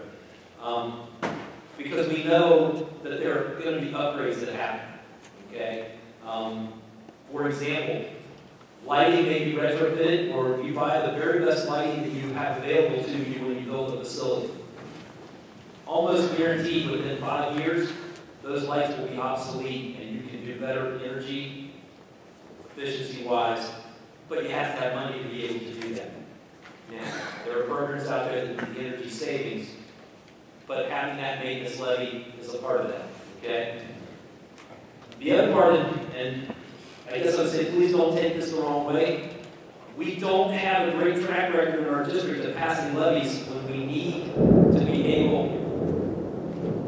Because we know that there are going to be upgrades that happen, okay? For example, lighting may be retrofitted, or you buy the very best lighting that you have available to you when you build a facility. Almost guaranteed within 5 years, those lights will be obsolete and you can do better energy efficiency-wise, but you have to have money to be able to do that. Now, there are programs out there that do energy savings, but having that maintenance levy is a part of that, okay? The other part, and I guess I'd say please don't take this the wrong way, we don't have a great track record in our district of passing levies when we need to be able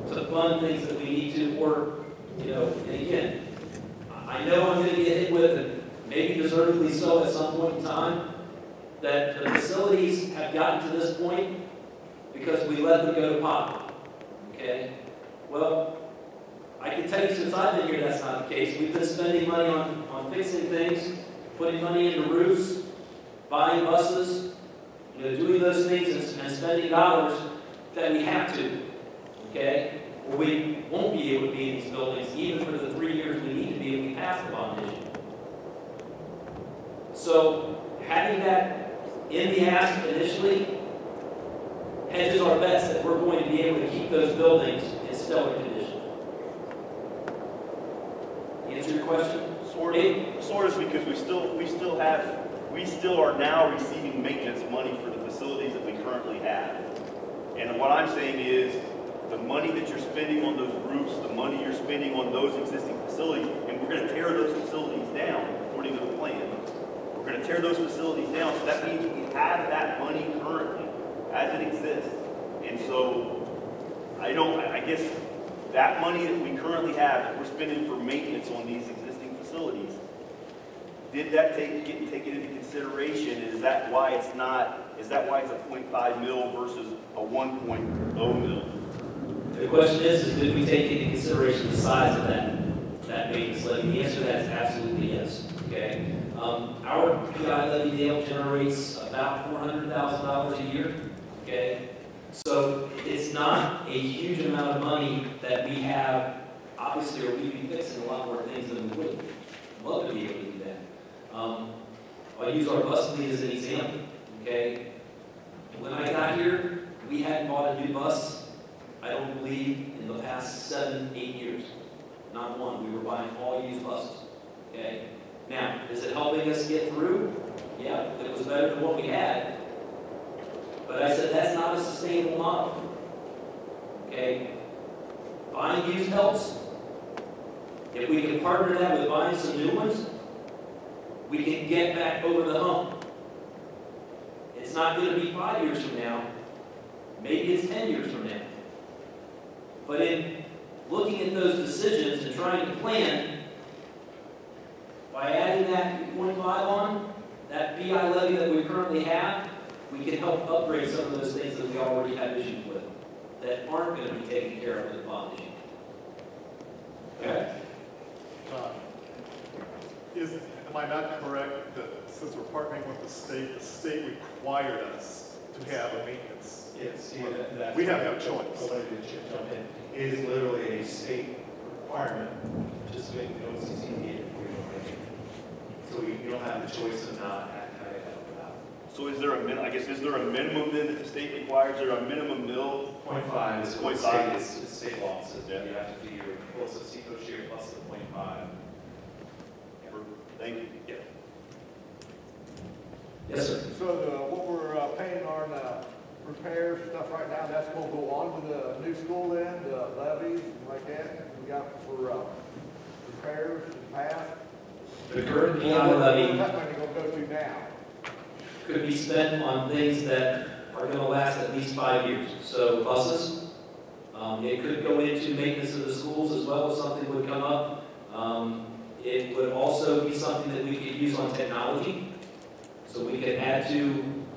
to fund things that we need to, or, and again, I know I'm going to get hit with, and maybe deservedly so at some point in time, that the facilities have gotten to this point because we let them go to pot. Okay? Well, I can tell you since I've been here that's not the case. We've been spending money on fixing things, putting money into roofs, buying buses, doing those things and spending dollars that we have to. Okay? Or we won't be able to be in these buildings even for the 3 years we need to be if we pass the bond issue. So having that in the ask initially hedges our bets that we're going to be able to keep those buildings in stellar condition. Answer your question? Sort of, because we still are now receiving maintenance money for the facilities that we currently have. And what I'm saying is, the money that you're spending on those roofs, the money you're spending on those existing facilities, and we're going to tear those facilities down according to the plan. We're going to tear those facilities down, so that means we have that money currently as it exists. And so, I guess that money that we currently have that we're spending for maintenance on these existing facilities, did that get taken into consideration? Is that why it's a 0.5 mil versus a 1.0 mil? The question is did we take into consideration the size of that maintenance levy? The answer to that is absolutely yes. Okay. Our PI levy, Dale, generates about $400,000 a year. Okay. So it's not a huge amount of money that we have, obviously, or we'd be fixing a lot more things than we would. I'd love to be able to do that. I'll use our bus fleet as an example. Okay. When I got here, we hadn't bought a new bus, I don't believe, in the past 7-8 years. Not one. We were buying all used buses. Okay. Now, is it helping us get through? Yeah, it was better than what we had. But I said that's not a sustainable model. Okay? Buying used helps. If we can partner that with buying some new ones, we can get back over the hump. It's not going to be 5 years from now. Maybe it's 10 years from now. But in looking at those decisions and trying to plan, by adding that 0.5 on, that PI levy that we currently have, we can help upgrade some of those things that we already have issues with that aren't going to be taken care of with the bond issue. Okay? Am I not correct that since we're partnering with the state required us to have a maintenance? Yes, that's we have no choice. Jump in. It is literally a state requirement just to make the OCC. So you don't have the choice of not having that without. So is there a I guess, is there a minimum then that the state requires? Is there a minimum mill? 0.5 is what 0.5. it's state law says, you have to do your closest seco share plus the 0.5. Thank you. Yeah. Yes, sir. So what we're paying on repairs and stuff right now, that's going to go on to the new school then, the levies and like that? We got for repairs and path? The current PI levy Where's that money going to go to now? could be spent on things that are going to last at least 5 years. So buses, it could go into maintenance of the schools as well if something would come up. It would also be something that we could use on technology. So we could add to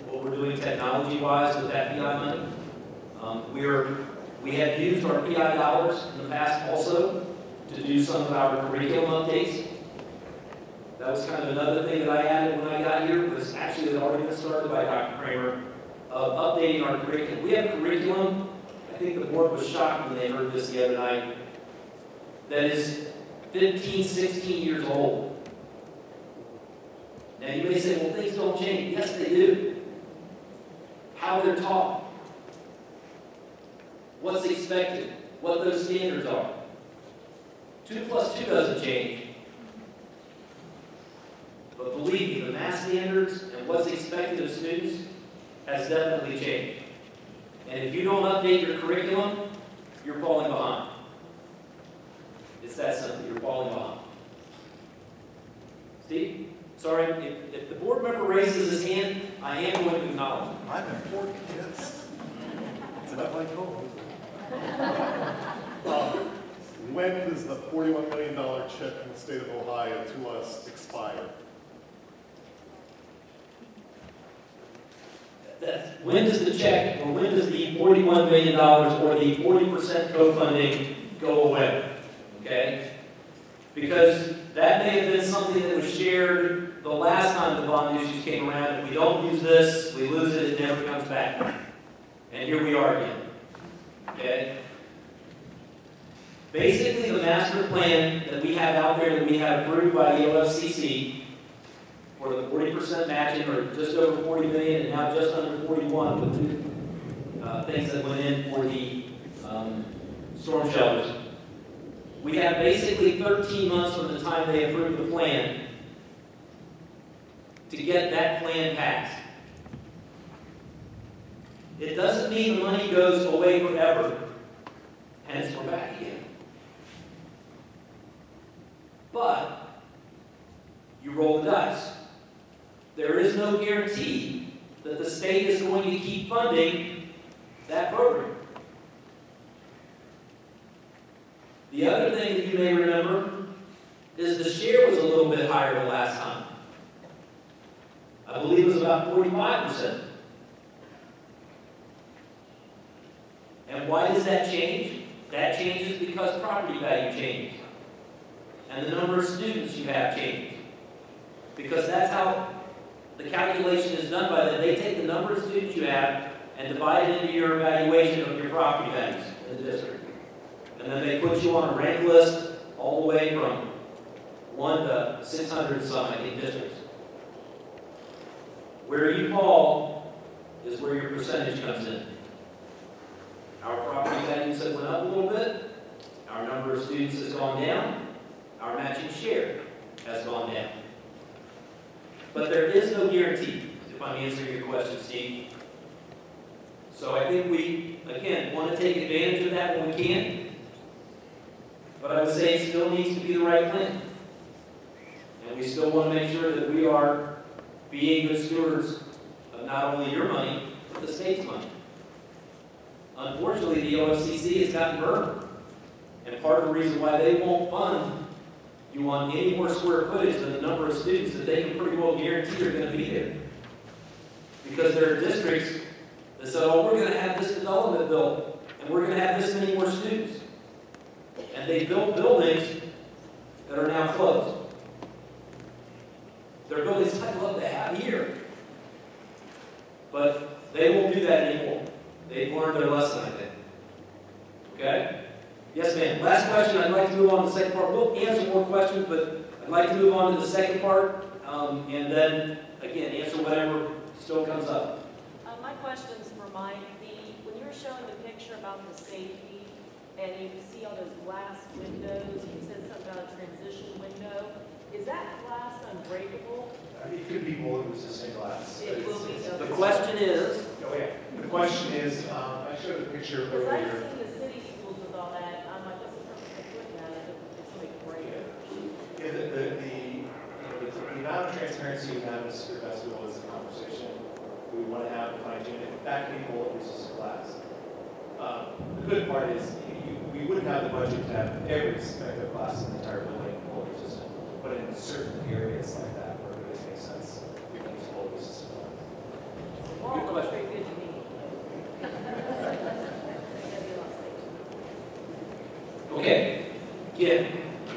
what we're doing technology-wise with that PI money. We have used our PI dollars in the past also to do some of our curriculum updates. That was kind of another thing that I added when I got here, was actually it had already been started by Dr. Kramer, of updating our curriculum. We have curriculum, I think the board was shocked when they heard this the other night, that is 15, 16 years old. Now you may say, well, things don't change. Yes, they do. How they're taught, what's expected, what those standards are. 2 plus 2 doesn't change. But believe me, the math standards and what's expected of students has definitely changed. And if you don't update your curriculum, you're falling behind. It's that simple, you're falling behind. Steve? Sorry, if the board member raises his hand, I am going to acknowledge him. I'm important, yes. It's not my call, is it? When does the $41 million check from the state of Ohio to us expire? When does the check, or when does the $41 million or the 40% co-funding go away? Okay? Because that may have been something that was shared the last time the bond issues came around. If we don't use this, we lose it, it never comes back. And here we are again. Okay? Basically, the master plan that we have out there, that we have approved by the OFCC, for the 40% matching, or just over 40 million, and now just under 41 with the things that went in for the storm shelters. We have basically 13 months from the time they approved the plan to get that plan passed. It doesn't mean the money goes away forever, hence we're back again. But you roll the dice. There is no guarantee that the state is going to keep funding that program. The other thing that you may remember is the share was a little bit higher the last time. I believe it was about 45%. And why does that change? That changes because property value changes. And the number of students you have changes. Because that's how the calculation is done by them. They take the number of students you have and divide it into your evaluation of your property values in the district. And then they put you on a rank list all the way from 1 to 600 some, I think, districts. Where you fall is where your percentage comes in. Our property values have went up a little bit. Our number of students has gone down. Our matching share has gone down. But there is no guarantee, if I'm answering your question, Steve. So I think we, again, want to take advantage of that when we can. But I would say it still needs to be the right plan. And we still want to make sure that we are being good stewards of not only your money, but the state's money. Unfortunately, the OFCC has gotten burned. And part of the reason why they won't fund you on any more square footage than the number of students that they can pretty well guarantee are going to be there. Because there are districts that say, oh, we're going to have this development built, and we're going to have this many more students. And they built buildings that are now closed. They're buildings I'd love to have here. But they won't do that anymore. They've learned their lesson, I think. Okay? Yes, ma'am. Last question. I'd like to move on to the second part. We'll answer more questions, but I'd like to move on to the second part, and then, again, answer whatever still comes up. My question's for Mike. When you were showing the picture about the safety, and you can see all those glass windows, you said something about a transition window. Is that glass unbreakable? It could be mold resistant glass. It will be. The question is, Oh, yeah. The question is, I showed a picture Because I've earlier. seen the city schools with all that, and I'm like, what's the purpose of putting that if somebody can break it? Yeah, the amount of transparency we have in Secure Festival is a conversation we want to have to fine tune it. That can be mold resistant glass. The good part is we wouldn't have the budget to have every spec of glass in the entire building mold resistant, but in certain areas like that where it really makes sense, we can use mold resistant glass. Good question. Very good to me. okay, again,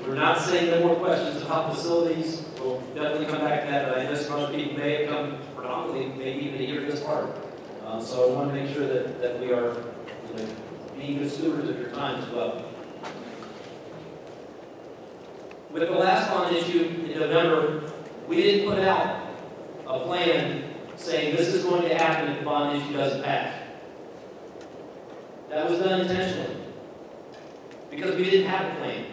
we're not saying no more questions about facilities. We'll definitely come back to that, but I know some other people may have come predominantly, maybe even to hear this part. So I want to make sure that we are being good stewards of your time as well. With the last bond issue in November, we didn't put out a plan saying this is going to happen if the bond issue doesn't pass. That was done intentionally because we didn't have a plan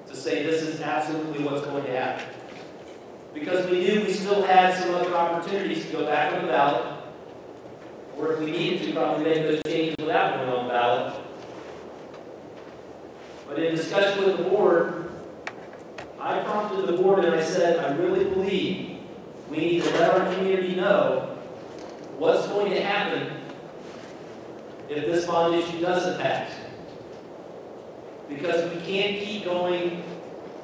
to say this is absolutely what's going to happen. Because we knew we still had some other opportunities to go back on the ballot, or if we needed to, probably make those changes without going on the ballot. But in discussion with the board, I prompted the board and I said, I really believe we need to let our community know what's going to happen if this bond issue doesn't pass. Because we can't keep going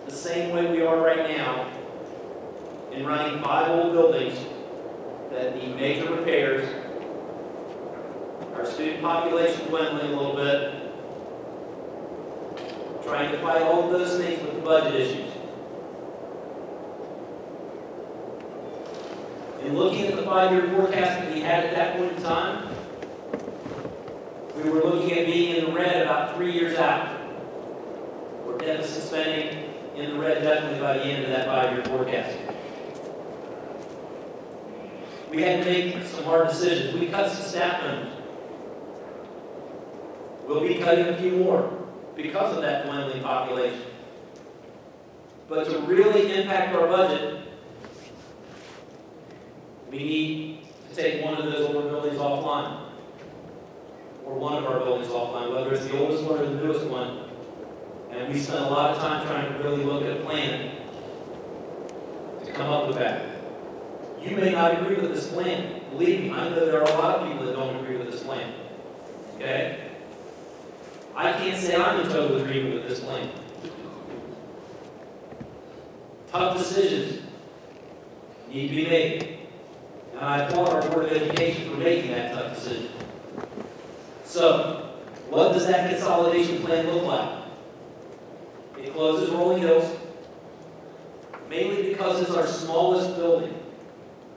the same way we are right now in running 5 old buildings that need major repairs, our student population dwindling a little bit, trying to fight all of those things with the budget issues. In looking at the 5-year forecast that we had at that point in time, we were looking at being in the red about 3 years out. We're deficit spending in the red definitely by the end of that 5-year forecast. We had to make some hard decisions. We cut some staff members. We'll be cutting a few more because of that dwindling population. But to really impact our budget, we need to take one of those older buildings offline, or one of our buildings offline, whether it's the oldest one or the newest one. And we spent a lot of time trying to really look at a plan to come up with that. You may not agree with this plan. Believe me, I know there are a lot of people that don't agree with this plan. Okay? I can't say I'm in total agreement with this plan. Tough decisions need to be made. And I applaud our Board of Education for making that tough decision. So, what does that consolidation plan look like? It closes Rolling Hills, mainly because it's our smallest building.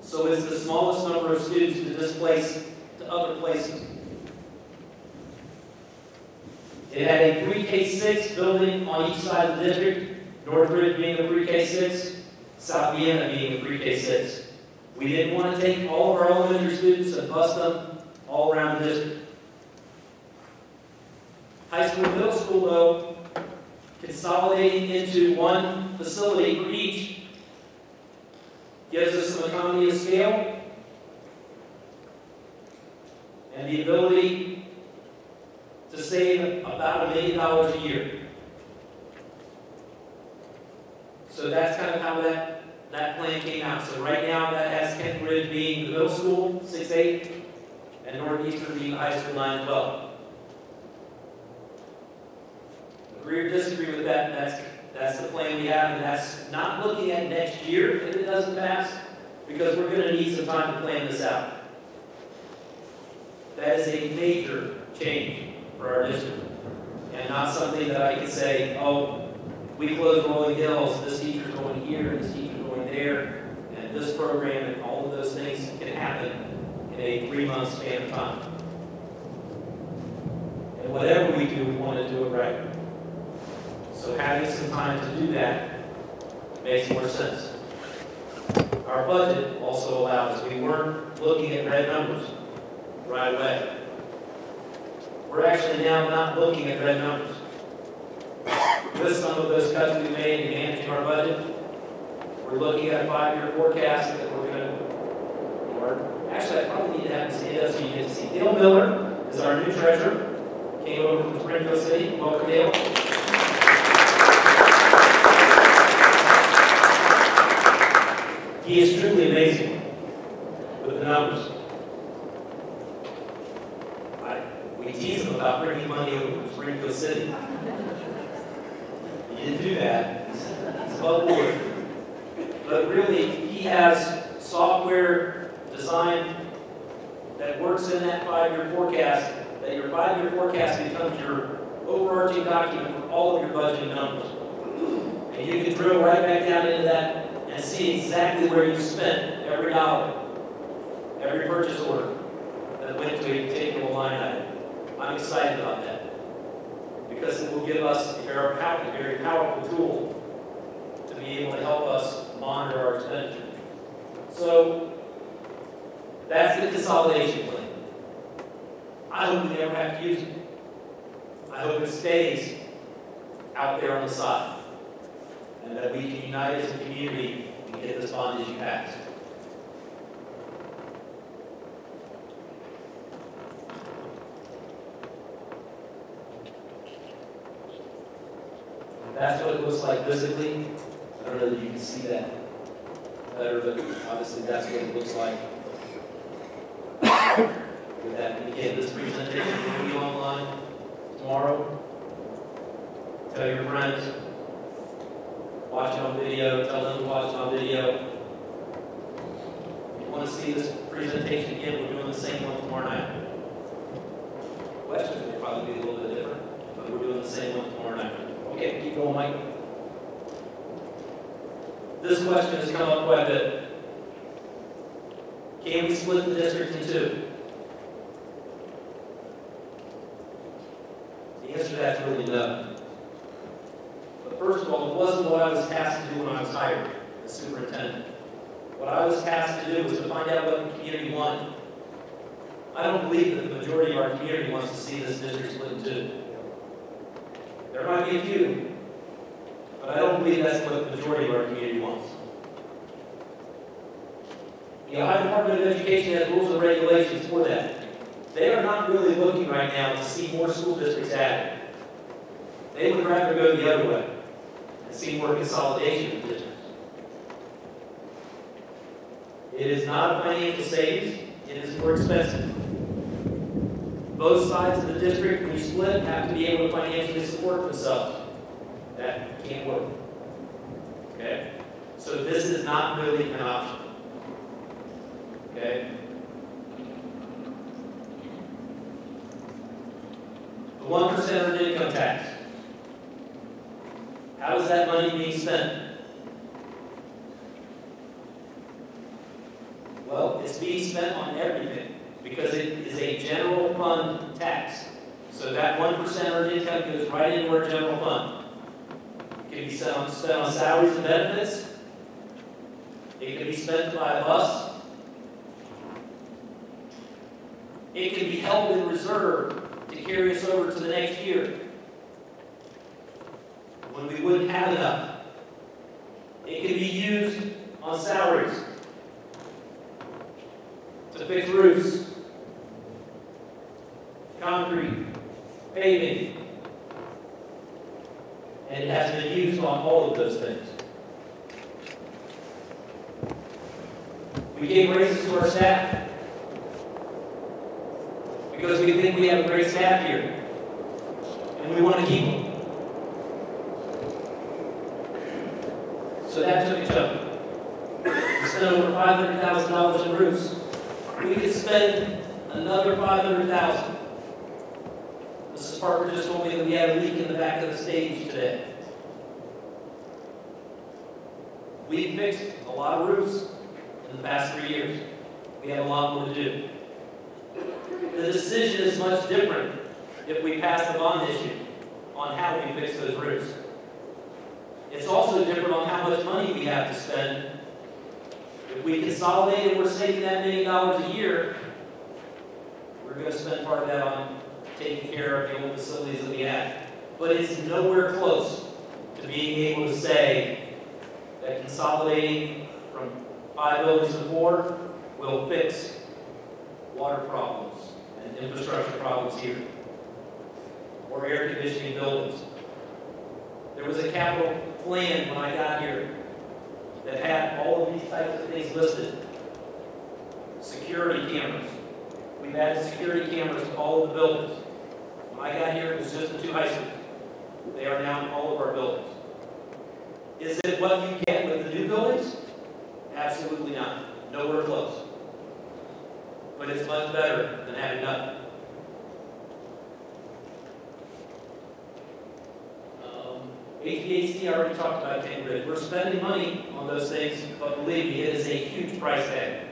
So it's the smallest number of students to displace to other places. It had a pre-K-6 building on each side of the district, Northridge being a pre-K-6, South Vienna being a pre-K-6. We didn't want to take all of our elementary students and bus them all around the district. High school and middle school, though, consolidating into one facility for each gives us some economy of scale and the ability to save about $1 million a year. So that's kind of how that plan came out. So right now that has Kenton Ridge being the middle school, 6-8, and Northeastern being the high school, 9-12. Agree or disagree with that, that's the plan we have, and that's not looking at next year if it doesn't pass, because we're going to need some time to plan this out. That is a major change for our district, and not something that I can say, oh, we closed Rolling Hills, this teacher's going here, this teacher's going there, and this program, and all of those things can happen in a 3-month span of time. And whatever we do, we want to do it right. So having some time to do that makes more sense. our budget also allowed us. We weren't looking at red numbers right away. We're actually now not looking at red numbers. With some of those cuts we made in managing our budget, we're looking at a 5-year forecast that we're going to, or actually I probably need to have him stand up so you get to see. Dale Miller is our new treasurer. Came over from Springfield City. Welcome, Dale. He is truly amazing with the numbers. We tease him about bringing money over from Springfield City. He didn't do that. He's above board. But really, he has software designed that works in that 5-year forecast, that your 5-year forecast becomes your overarching document for all of your budgeting numbers. And you can drill right back down into that and see exactly where you spent every dollar, every purchase order that went to a particular line item. I'm excited about that because it will give us a very powerful tool to be able to help us monitor our expenditure. So that's the consolidation plan. I hope we never have to use it. I hope it stays out there on the side and that we can unite as a community and get this bond issue passed. That's what it looks like physically. I don't know that you can see that better, but obviously that's what it looks like. With that, again, this presentation will be online tomorrow. Tell your friends. Watch it on video. Tell them to watch it on video. If you want to see this presentation again, we're doing the same one tomorrow night. Questions will probably be a little bit different, but we're doing the same one tomorrow night. Okay, keep going, Mike. This question has come up quite a bit. Can we split the district in two? The answer to that is really no. But first of all, it wasn't what I was tasked to do when I was hired as superintendent. What I was tasked to do was to find out what the community wanted. I don't believe that the majority of our community wants to see this district split in two. There might be a few, but I don't believe that's what the majority of our community wants. The Ohio Department of Education has rules and regulations for that. They are not really looking right now to see more school districts added. They would rather go the other way and see more consolidation of districts. It is not a financial savings, it is more expensive. Both sides of the district, when you split, have to be able to financially support themselves. That can't work. Okay? So this is not really an option. Okay? The 1% earned income tax. How is that money being spent? Well, it's being spent on everything because it is a general fund tax. So that 1% earned income goes right into our general fund. It can be spent on salaries and benefits. It can be spent to buy a bus. It can be held in reserve to carry us over to the next year when we wouldn't have enough. It can be used on salaries to fix roofs, concrete, paving, and it has been used on all of those things. We gave raises to our staff because we think we have a great staff here, and we want to keep them. So that took a chunk. We spent over $500,000 in roofs. We could spend another $500,000. Mrs. Parker just told me that we had a leak in the back of the stage today. We fixed a lot of roofs in the past 3 years. We have a lot more to do. The decision is much different if we pass the bond issue on how we fix those roofs. It's also different on how much money we have to spend If we consolidate and we're saving that $1 million a year, we're going to spend part of that on taking care of the old facilities that we have. But it's nowhere close to being able to say that consolidating from 5 buildings to 4 will fix water problems and infrastructure problems here, or air conditioning buildings. There was a capital plan when I got here that had all of these types of things listed. Security cameras. We've added security cameras to all of the buildings. When I got here, it was just the 2 high schools. They are now in all of our buildings. Is it what you get with the new buildings? Absolutely not. Nowhere close. But it's much better than having nothing. HVAC, I already talked about Cambridge. We're spending money on those things, but believe me, it is a huge price tag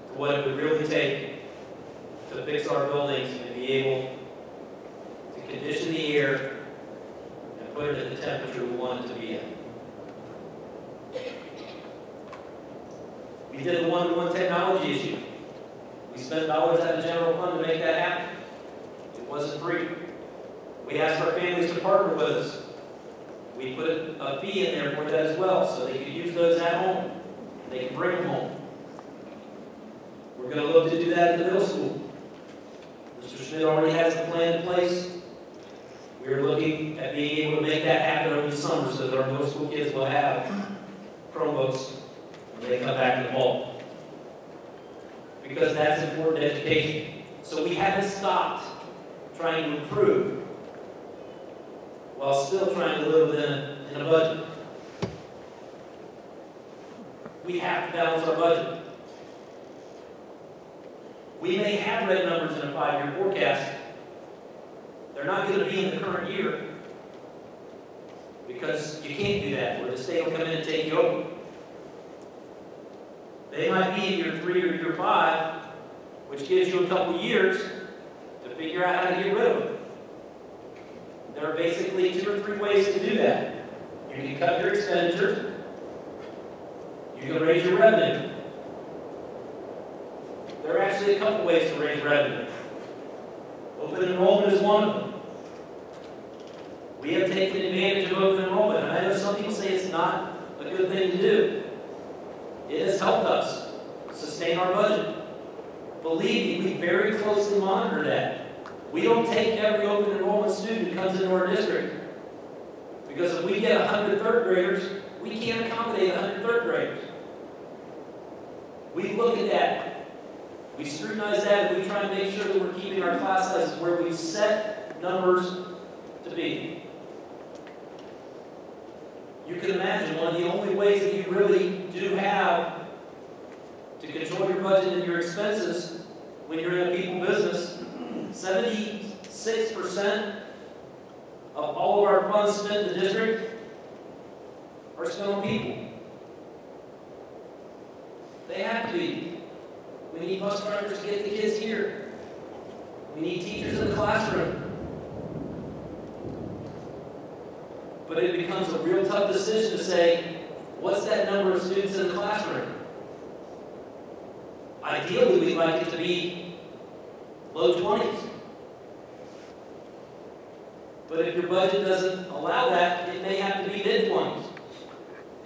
to what it would really take to fix our buildings and be able to condition the air and put it at the temperature we want it to be at. We did the one-to-one technology issue. We spent dollars out of the general fund to make that happen. It wasn't free. We asked our families to partner with us. We put a fee in there for that as well, so they could use those at home. They can bring them home. We're going to look to do that in the middle school. Mr. Schmidt already has the plan in place. We're looking at being able to make that happen over the summer so that our middle school kids will have Chromebooks when they come back in the fall. Because that's important education. So we haven't stopped trying to improve while still trying to live within a budget. We have to balance our budget. We may have red numbers in a 5-year forecast. They're not going to be in the current year because you can't do that, where the state will come in and take you over. They might be in year 3 or year 5, which gives you a couple years to figure out how to get rid of them. There are basically 2 or 3 ways to do that. You can cut your expenditures. You can raise your revenue. There are actually a couple ways to raise revenue. Open enrollment is one of them. We have taken advantage of open enrollment, and I know some people say it's not a good thing to do. It has helped us sustain our budget. Believe me, we very closely monitor that. We don't take every open enrollment student who comes into our district. Because if we get 100 third graders, we can't accommodate 100 third graders. We look at that. We scrutinize that, and we try and make sure that we're keeping our class sizes where we've set numbers to be. You can imagine one of the only ways that you really do have to control your budget and your expenses when you're in a people business. 76% of all of our funds spent in the district are spent on people. They have to be. We need bus drivers to get the kids here. We need teachers in the classroom. But it becomes a real tough decision to say, what's that number of students in the classroom? Ideally, we'd like it to be low 20s. But if your budget doesn't allow that, it may have to be mid-20s.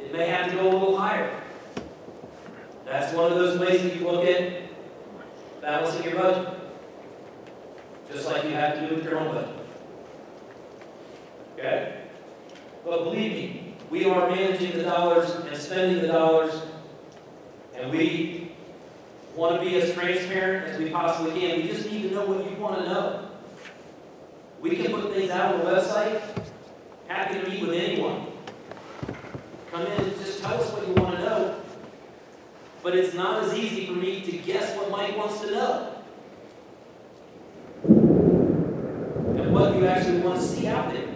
It may have to go a little higher. That's one of those ways that you look at balancing your budget. Just like you have to do with your own budget. Okay? But believe me, we are managing the dollars and spending the dollars, and we want to be as transparent as we possibly can. We just need to know what you want to know. We can put things out on the website. Happy to meet with anyone. Come in and just tell us what you want to know. But it's not as easy for me to guess what Mike wants to know. And what you actually want to see out there.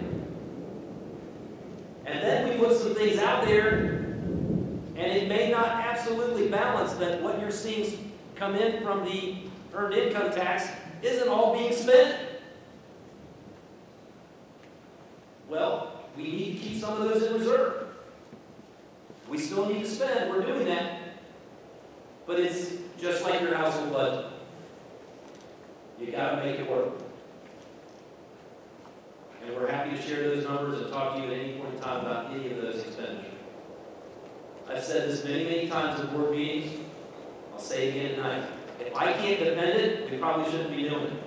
And then we put some things out there, and it may not absolutely balance that what you're seeing come in from the earned income tax isn't all being spent. Well, we need to keep some of those in reserve. We still need to spend. We're doing that. But it's just like your household budget. You gotta make it work. And we're happy to share those numbers and talk to you at any point in time about any of those expenditures. I've said this many, many times in board meetings. I'll say it again tonight. If I can't defend it, we probably shouldn't be doing it.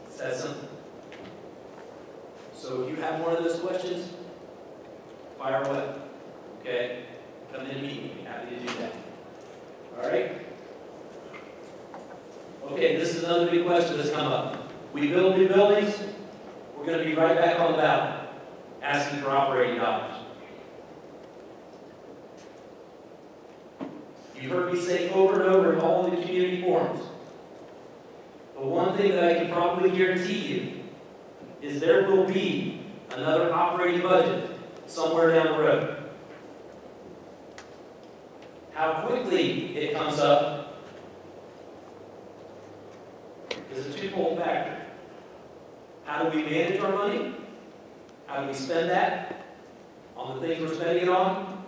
It's that simple. So if you have one of those questions, fire away. Okay? Come in and meet with me. Happy to do that. All right? Okay, this is another big question that's come up. We build new buildings, we're going to be right back on the ballot, asking for operating dollars. You've heard me say over and over in all of the community forums, the one thing that I can probably guarantee you is there will be another operating budget somewhere down the road. How quickly it comes up is a twofold factor. How do we manage our money? How do we spend that on the things we're spending it on?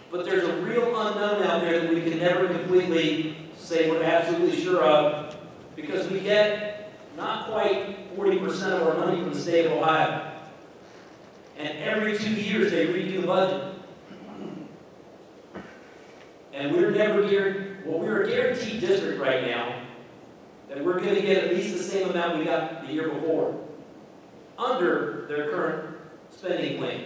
But there's a real unknown out there that we can never completely say we're absolutely sure of, because we get not quite 40% of our money from the state of Ohio. And every 2 years they redo the budget. And we're never guaranteed, well, we're a guaranteed district right now that we're going to get at least the same amount we got the year before, under their current spending plan.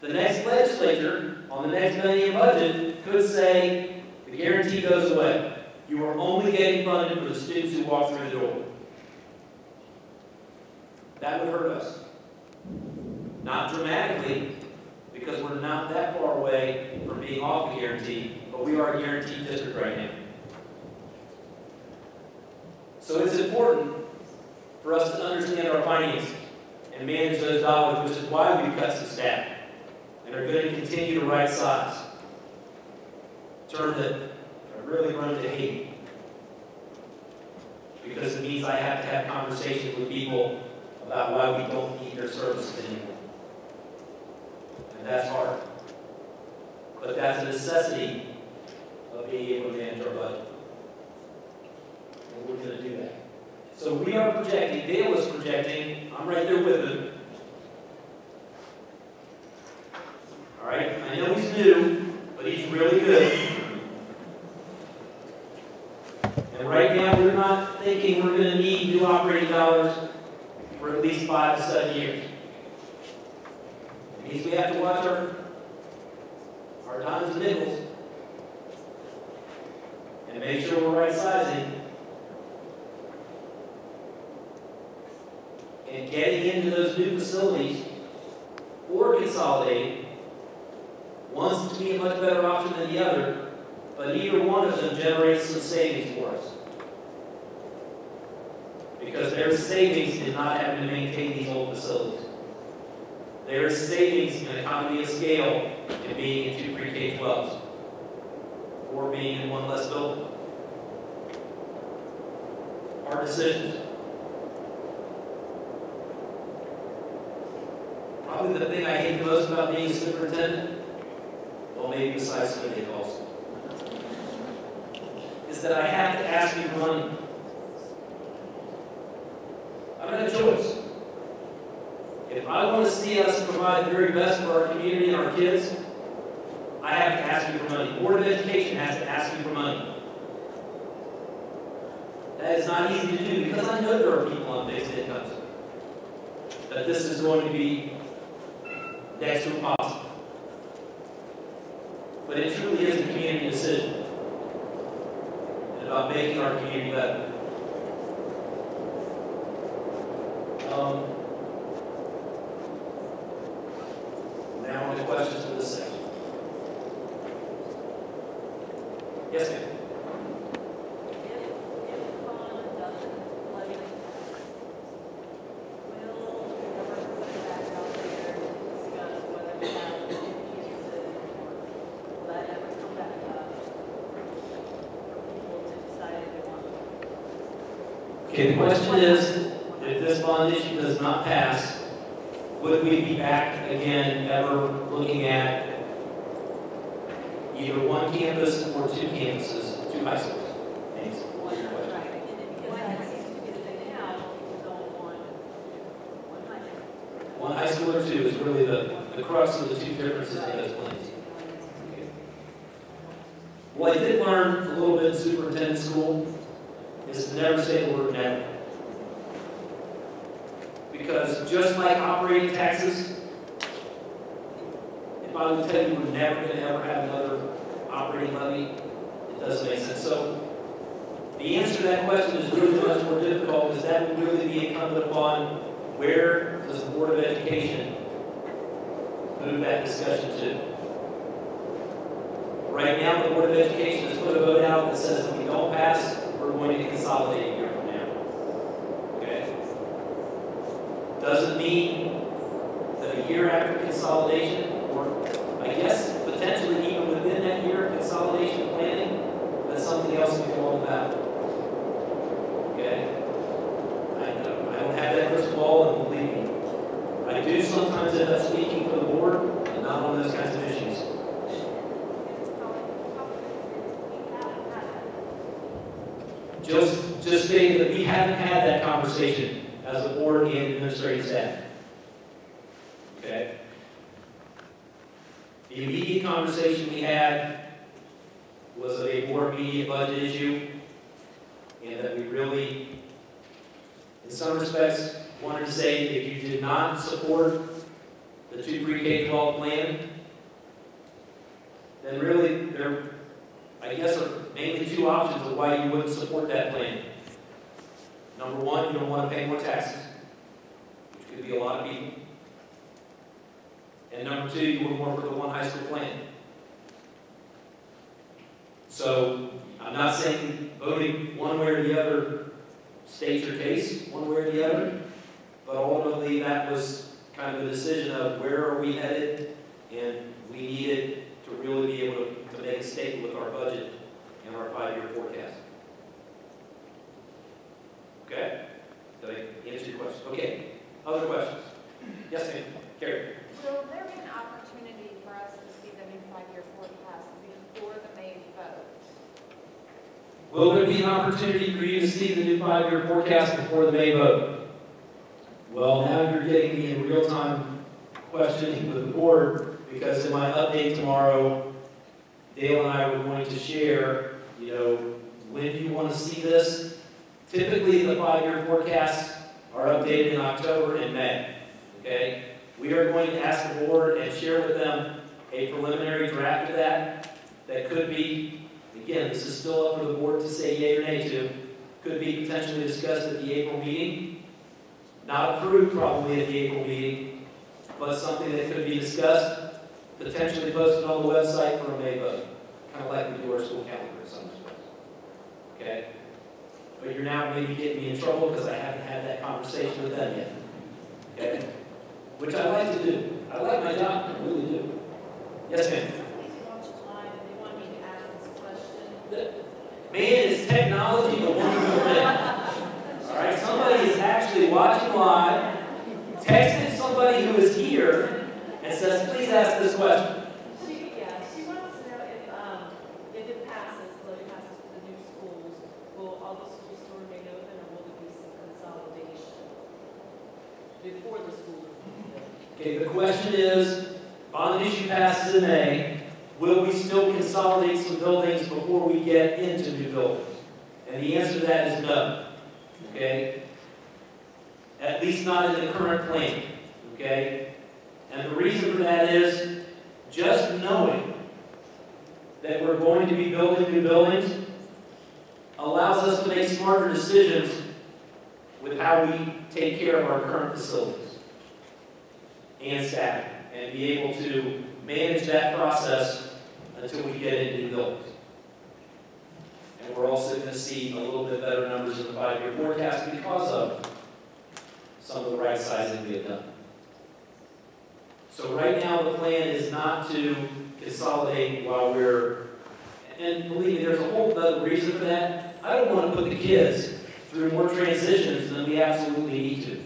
The next legislature, on the next millennium budget, could say the guarantee goes away. You are only getting funded for the students who walk through the door. That would hurt us. Not dramatically, because we're not that far away from being off the guarantee, but we are a guaranteed district right now. So it's important for us to understand our finances and manage those dollars, which is why we've cut some staff and are going to continue to right size. A term that I've really grown to hate, because it means I have to have conversations with people about why we don't need their services anymore. And that's hard. But that's a necessity of being able to manage our budget. And we're going to do that. So we are projecting, Dale is projecting, I'm right there with him. All right, I know he's new, but he's really good. And right now we're not thinking we're going to need new operating dollars for at least 5 to 7 years. It means we have to watch our dimes and nickels and make sure we're right sizing. And getting into those new facilities or consolidating, one's to be a much better option than the other, but either one of them generates some savings for us. Because there's savings in not having to maintain these old facilities. There's savings in economy of scale in being in 2 pre-K-12s or being in one less building. Hard decisions. Probably the thing I hate the most about being a superintendent, well, maybe besides spending also, is that I have to ask you for money. I don't have a choice. If I want to see us provide the very best for our community and our kids, I have to ask you for money. The Board of Education has to ask you for money. That is not easy to do, because I know there are people on fixed incomes that this is going to be next to impossible. But it truly is a community decision and about making our community better. Now on to questions for this section. Yes, ma'am. If Bond doesn't levy the tax, will the government put it back out there to discuss whether or not it uses it, or will that ever come back up for people to decide if they want to? Okay, the question is, if this bond issue does not pass, would we be back again ever looking at either one campus or two campuses, two high schools? Thanks. Right, and because that seems to be the thing now, people don't want one high school. One high school or two is really the crux of the two differences in those plans. Okay. Well, I did learn a little bit in superintendent school is to never say the word never. Because just like operating taxes, if I would tell you we're never going to ever have another operating levy, it doesn't make sense. So the answer to that question is really much more difficult because that would really be incumbent upon where does the Board of Education move that discussion to. Right now, the Board of Education has put a vote out that says if we don't pass, we're going to consolidate a year from now. Okay? Doesn't mean that a year after consolidation, or I guess potentially even within that year of consolidation planning, that something else will go on about. Okay? I don't have that crystal ball, and believe me, I do sometimes end up speaking for the board and not on those kinds of issues. Just stating that we haven't had that conversation as a board and administrative staff. Okay? The immediate conversation we had was of a more immediate budget issue, and that we really, in some respects, wanted to say if you did not support the two pre-K-12 plan, then really there, I guess, are mainly two options of why you wouldn't support that plan. Number one, you don't want to pay more taxes, which could be a lot of people. And number two, you were more for the one high school plan. So I'm not saying voting one way or the other states your case, one way or the other, but ultimately that was kind of a decision of where are we headed, and we needed to really be able to make a statement with our budget and our 5-year forecast. Okay? Did I answer your question? Okay. Other questions? Yes, ma'am. Carrie. Will there be an opportunity for us to see the new 5-year forecast before the May vote? Will there be an opportunity for you to see the new 5-year forecast before the May vote? Well, now you're getting me in real-time questioning with the board, because in my update tomorrow, Dale and I were going to share, when do you want to see this? Typically, the 5-year forecasts are updated in October and May. Okay? We are going to ask the board and share with them a preliminary draft of that. That could be, again, this is still up for the board to say yay or nay to, could be potentially discussed at the April meeting. Not approved probably at the April meeting, but something that could be discussed, potentially posted on the website for a May vote. Kind of like we do our school calendar in some respects. Okay? But you're now maybe getting me in trouble because I haven't had that conversation with them yet. Okay? Which I like to do. I like my job, I really do. Yes, ma'am. Man, is technology the wonderful thing. All right, somebody is actually watching live, texted somebody who is here, and says, please ask this question. She wants to know if it passes, the levy passes for the new schools, will all the schools still remain open, or will there be some consolidation before the schools are open? Okay, the question is, bond issue passes in May, will we still consolidate some buildings before we get into new buildings? And the answer to that is no. Okay? At least not in the current plan. Okay? And the reason for that is just knowing that we're going to be building new buildings allows us to make smarter decisions with how we take care of our current facilities and staff, and be able to manage that process until we get into new buildings. And we're also going to see a little bit better numbers in the 5-year forecast because of some of the right sizing we have done. So right now the plan is not to consolidate while we're, and believe me, there's a whole other reason for that. I don't want to put the kids through more transitions than we absolutely need to.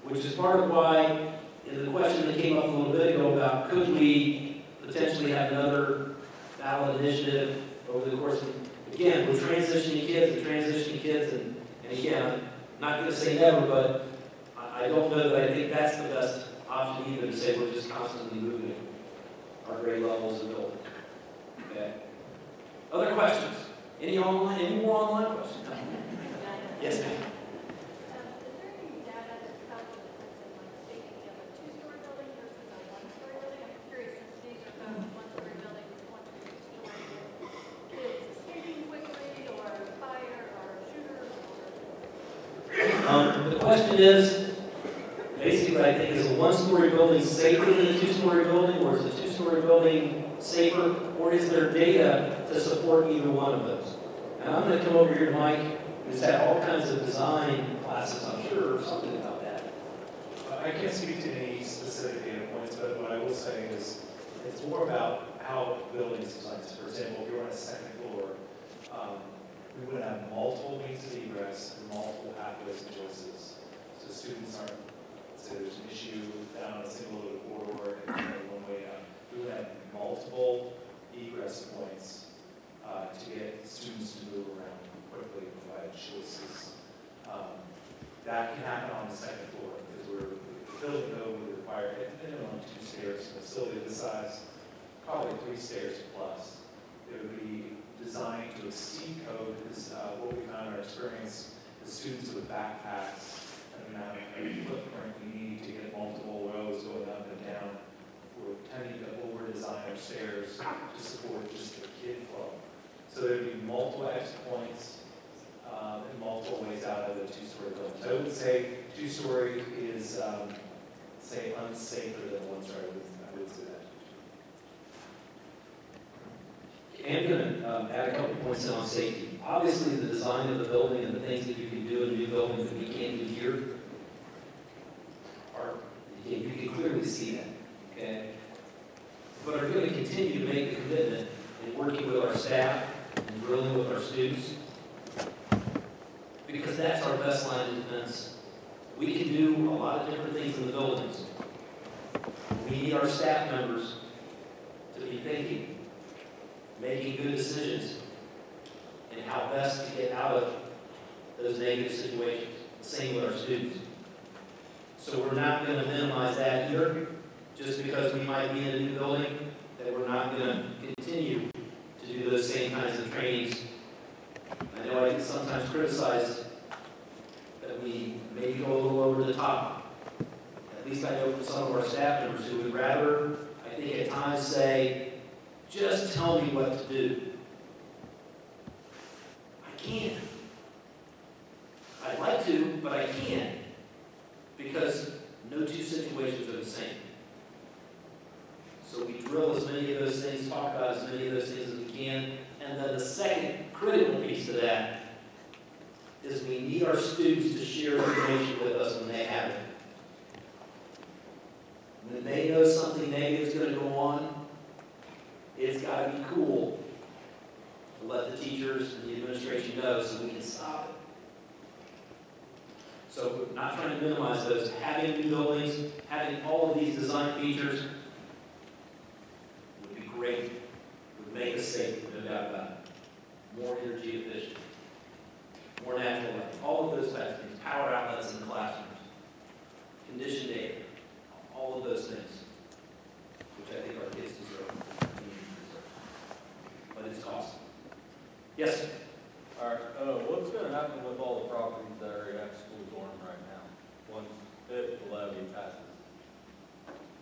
which is part of why, in the question that came up a little bit ago about could we potentially have another ballot initiative over the course of, again, we're transitioning kids, and again, I'm not going to say never, but I don't know that I think that's the best option either, to say we're just constantly moving our grade levels and buildings. Okay. Other questions? Any more online questions? Yes, ma'am. Is there any data that's out there that puts in like safety of a two-story building versus a one-story building? I'm curious, since these are both one-story buildings, one to two-story, kids escaping quickly, or fire, or shooters, or? The question is, basically, I think, is a one-story building safer than a two-story building, or is a two-story building safer, or is there data to support either one of those? And I'm going to come over here to Mike, who's had all kinds of design classes, I'm sure, or something about that. I can't speak to any specific data points, but what I will say is it's more about how the building is designed. For example, if you're on a second floor, we would have multiple means of egress and multiple pathways and choices. So students aren't, so there's an issue down a single little corridor and one way out. We would have multiple egress points to get students to move around quickly and provide choices. That can happen on the second floor because the building code would require minimum 2 stairs. A facility this size, probably 3 stairs plus. It would be designed to exceed code because what we found in our experience, the students with backpacks and have a footprint we need to get multiple rows going up and down. We're tending to over-design our stairs to support just the kid flow. So there'd be multiple exit points and multiple ways out of the two-story building. So I would say two-story is, say, unsafer than one-story. I would say that. I'm going to add a couple points on safety. Obviously, the design of the building and the things that you can do in new buildings that we can't do here are, you can clearly see that. Okay? But are going to continue to make the commitment in working with our staff and drilling with our students, because that's our best line of defense. We can do a lot of different things in the buildings. We need our staff members to be thinking, making good decisions, and how best to get out of those negative situations. Same with our students. So we're not going to minimize that either, just because we might be in a new building, that we're not going to continue to do those same kinds of trainings. I know I get sometimes criticized that we maybe go a little over the top. At least I know from some of our staff members who would rather, I think at times, say, just tell me what to do. I can't. I'd like to, but I can't. Because no two situations are the same. So we drill as many of those things, talk about as many of those things as we can. And then the second critical piece to that is we need our students to share information with us when they have it. When they know something negative is going to go on, it's got to be cool to let the teachers and the administration know so we can stop it. So we're not trying to minimize those. Having new buildings, having all of these design features would be great. Would make us safer, no doubt about it. More energy efficient, more natural light, all of those types of things. Power outlets in the classrooms, conditioned air, all of those things, which I think our kids deserve. But it's costly. Yes, sir. All right, what's going to happen with all the properties that are at school dorm right now, once if the levy passes?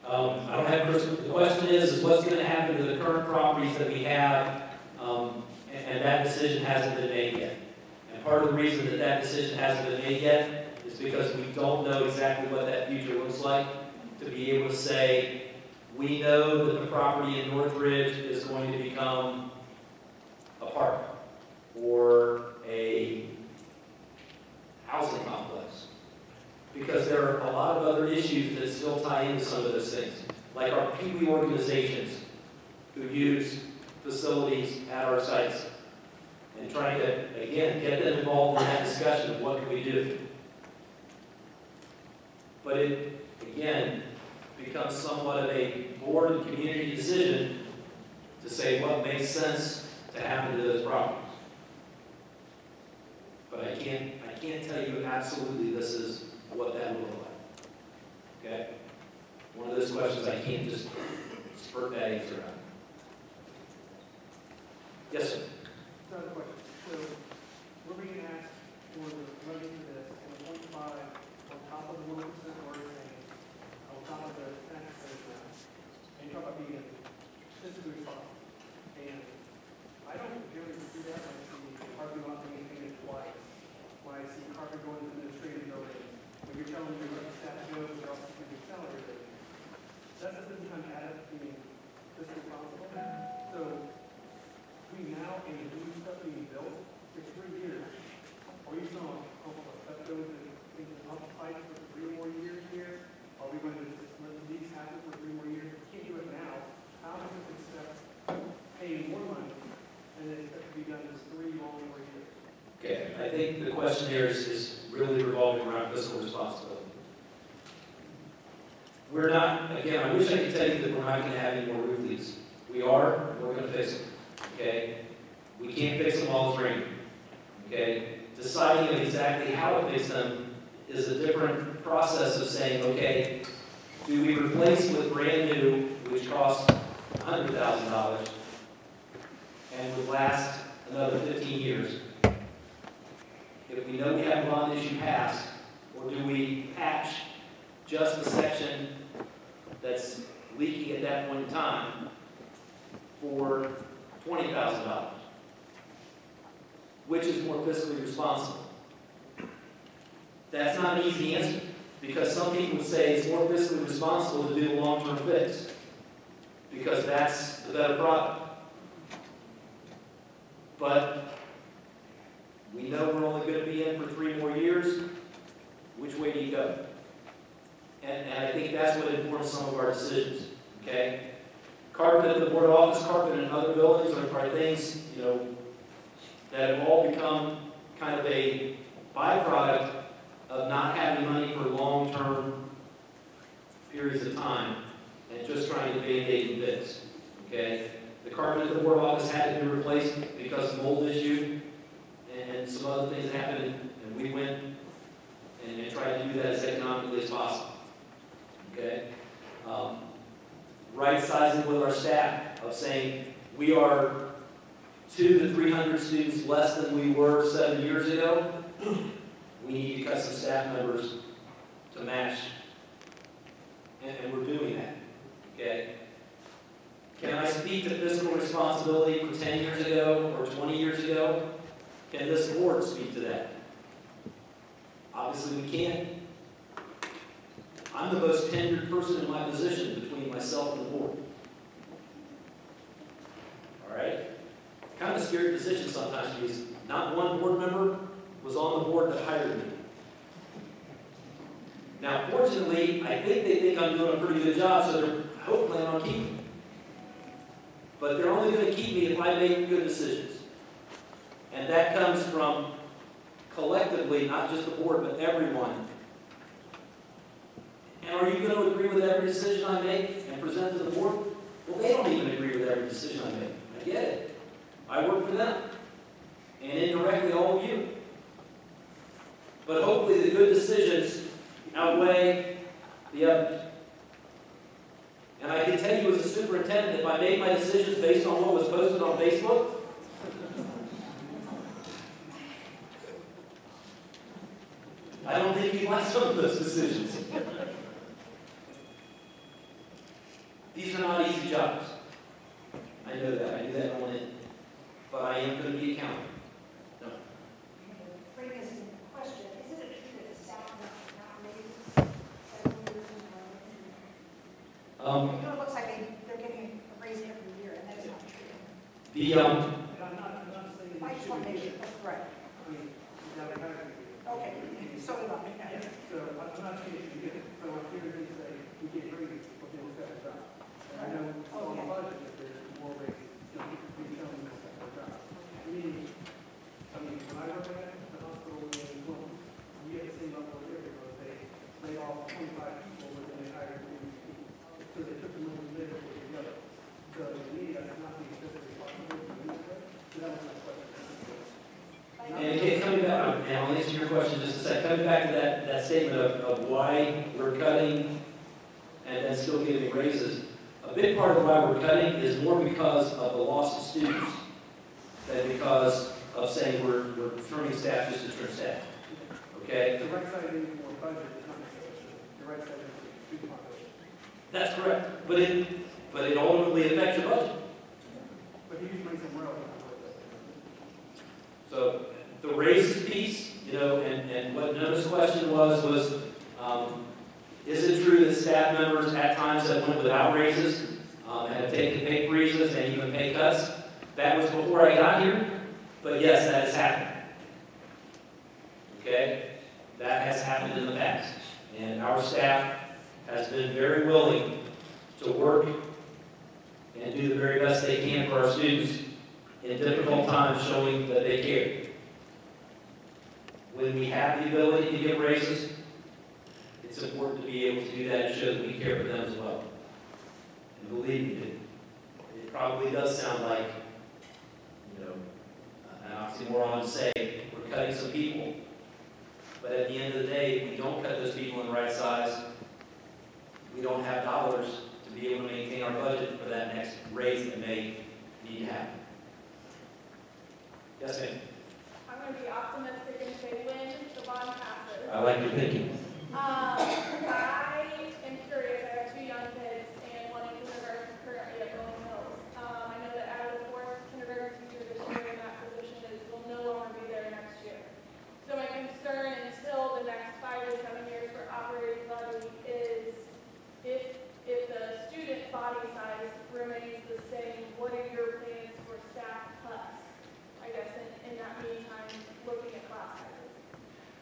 I don't have, Chris, the question is what's going to happen to the current properties that we have, and that decision hasn't been made yet. And part of the reason that that decision hasn't been made yet is because we don't know exactly what that future looks like, to be able to say, we know that the property in Northridge is going to become a park or a housing complex. Because there are a lot of other issues that still tie into some of those things. Like our PWE organizations who use facilities at our sites and trying to, again, get them involved in that discussion of what can we do. But But it, again, becomes somewhat of a board and community decision to say what makes sense to happen to those properties. But I can't tell you absolutely this is what that will look like. Okay? One of those questions I can't just spurt that answer out. Yes, sir. Another question. So we're being asked for the money for this, and 1.5 on top of the 1% we're saying, on top of the tax rate. And you talk about being fiscally responsible. And I don't really see that when I see parking lot being painted twice. When I see carpet going to administrative buildings, when you're telling me what the staff goes, you're also giving salary rate. That doesn't kind of add up to being fiscally responsible. So between now and the new stuff being built, for 3 years, are we still on stuff goes into the pump pipe for 3 more years here? Are we going to just let these happen for 3 more years? We can't do it now. How do we expect paying more money and then expect to be done in 3 more years? Okay, I think the question here is really revolving around fiscal responsibility. We're not, again, I wish I could tell you that we're not going to have any more roof leaks. We are, and we're going to fix them. Okay? We can't fix them while it's raining. Okay? Deciding exactly how to fix them is a different process of saying, okay, do we replace with brand new, which costs $100,000 and would last another 15 years? If we know we have a bond issue passed, or do we patch just the section that's leaking at that point in time for $20,000? Which is more fiscally responsible? That's not an easy answer, because some people would say it's more fiscally responsible to do the long-term fix, because that's the better product. But we know we're only going to be in for 3 more years. Which way do you go? And I think that's what informs some of our decisions. Okay? Carpet at the board office, carpet in other buildings are things, you know, that have all become kind of a byproduct of not having money for long-term periods of time and just trying to band-aid and fix. Okay? The carpet at the board office had to be replaced because of mold issue and some other things happened, and we went and tried to do that as economically as possible. Okay? Right sizing with our staff of saying we are 200 to 300 students less than we were 7 years ago. We need to cut some staff members to match, and we're doing that. Okay? Can I speak to fiscal responsibility for 10 years ago or 20 years ago? Can this board speak to that? Obviously we can't. I'm the most tenured person in my position between myself and the board. All right? Kind of a scary position sometimes because not one board member was on the board that hired me. Now, fortunately, I think they think I'm doing a pretty good job, so they're hopefully on keeping me. But they're only going to keep me if I make good decisions. And that comes from collectively, not just the board, but everyone. And are you going to agree with every decision I make and present to the board? Well, they don't even agree with every decision I make. I get it. I work for them. And indirectly, all of you. But hopefully the good decisions outweigh the others. And I can tell you as a superintendent, if I made my decisions based on what was posted on Facebook, I don't think you'd like some of those decisions. These are not easy jobs. I know that. I knew that going in. But I am going to be accountable. No. Bring this question. Isn't it true that the staff not raised 7 years in a row? It looks like they're getting a raise every year, and that is not true. I'm not saying. I just want to make sure that's correct. I mean, you got to Okay, so do I. yeah, so I'm not saying you get it, but I'm here to say we get raises within the second job. And I know on the budget, if there's more raises, we tell them the second job. Meaning, I mean, when I work at the hospital in Wilmington, we get the same level of care because they laid off 25 part of why we're cutting is more because of the loss of students than because of saying we're trimming staff just to trim staff. Okay? The right siding for budget is not necessarily the right siding for student population. That's correct. But it ultimately affects your budget. But you use money somewhere else. So the raises piece, you know, and what Noah's question was, is it true that staff members at times have went without raises, have taken pay freezes and even pay cuts? That was before I got here, but yes, that has happened. Okay? That has happened in the past. And our staff has been very willing to work and do the very best they can for our students in difficult times, showing that they care. When we have the ability to give raises, it's important to be able to do that and show that we care for them as well. And believe me, it probably does sound like, you know, an oxymoron to say we're cutting some people. But at the end of the day, if we don't cut those people in the right size, we don't have dollars to be able to maintain our budget for that next raise that may need to happen. Yes, ma'am? I'm going to be optimistic and say when the bond passes. I like your thinking. I am curious. I have 2 young kids and one in kindergarten currently at Rolling Hills. I know that out of the 4th kindergarten teacher this year in that position will no longer be there next year. So my concern until the next 5 to 7 years for operating levy is if the student body size remains the same, what are your plans for staff cuts? I guess in that meantime, looking at class sizes.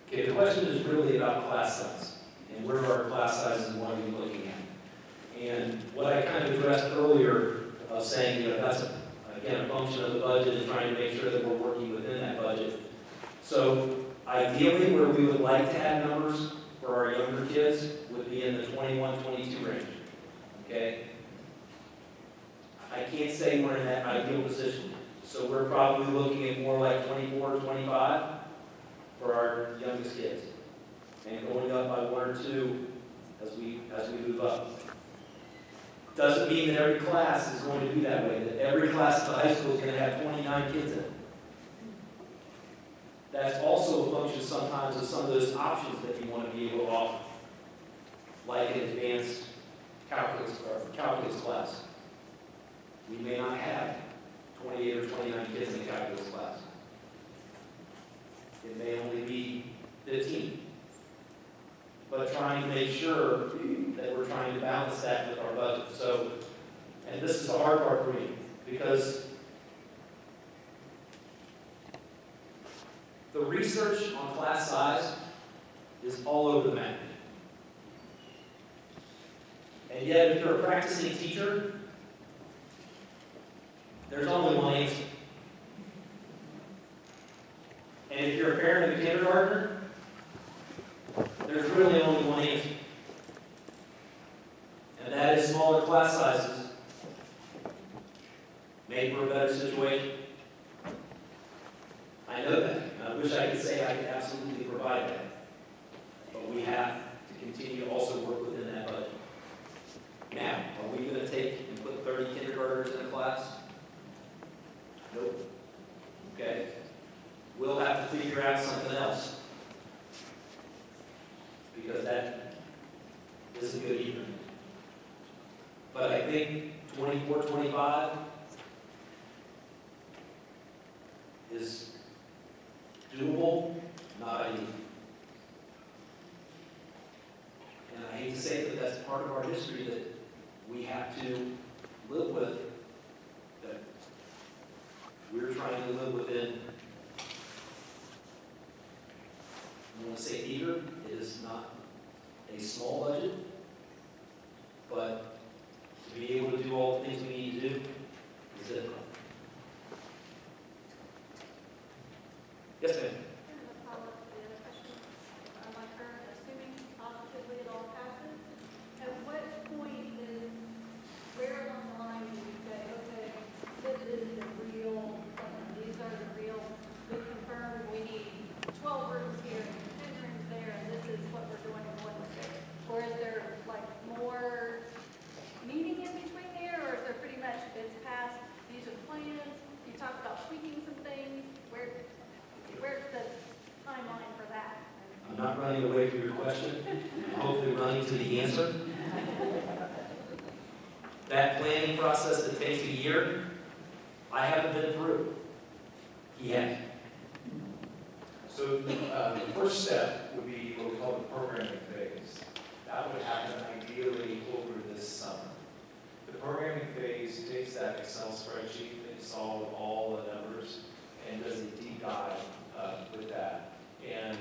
Okay, the question is really about class size and where our class sizes want to be looking at. And what I kind of addressed earlier of saying, you know, that's again a function of the budget and trying to make sure that we're working within that budget. So ideally, where we would like to have numbers for our younger kids would be in the 21-22 range. Okay? I can't say we're in that ideal position. So we're probably looking at more like 24 or 25 for our youngest kids. And going up by 1 or 2 as we move up. Doesn't mean that every class is going to be that way, that every class at the high school is going to have 29 kids in it. That's also a function sometimes of some of those options that you want to be able to offer, like an advanced calculus class. We may not have 28 or 29 kids in the calculus class. It may only be 15. But trying to make sure that we're trying to balance that with our budget. So, and this is the hard part for me, because the research on class size is all over the map. And yet, if you're a practicing teacher, there's only one answer. And if you're a parent of a kindergartner, there's really only one answer. And that is smaller class sizes made for a better situation. I know that, and I wish I could say I could absolutely provide that. But we have to continue to also work within that budget. Now, are we going to take and put 30 kindergartners in a class? Nope. Okay? We'll have to figure out something else. Because that isn't good either. But I think 24, 25 is doable, not ideal. And I hate to say that that's part of our history that we have to live with, that we're trying to live within. I want to say eager, it is not a small budget, but to be able to do all the things we need to do is difficult. Yes, ma'am. Assuming positively it all passes, at what point is, where along the line do you say, okay, this is the real, these are the real, we confirm we need 12 rooms here, 10 rooms there, and this is what we're doing and going with it? Or is there running away from your question, hopefully running to the answer. That planning process that takes a year, I haven't been through. He has. So the first step would be what we call the programming phase. That would happen ideally over this summer. The programming phase takes that Excel spreadsheet that you saw with all the numbers and does a deep dive with that and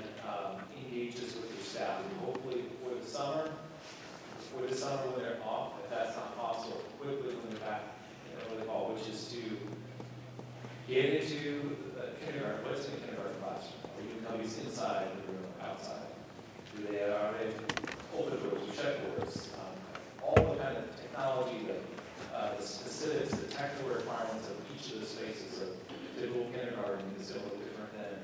engages with your staff. And hopefully before the summer when they're off, if that's not possible, quickly when they're back in early fall, which is to get into the kindergarten. What's in the kindergarten classroom? Are you coming inside the room or outside? Are they open doors or shut doors? All the kind of technology, the specifics, the technical requirements of each of the spaces of typical kindergarten is going to look different than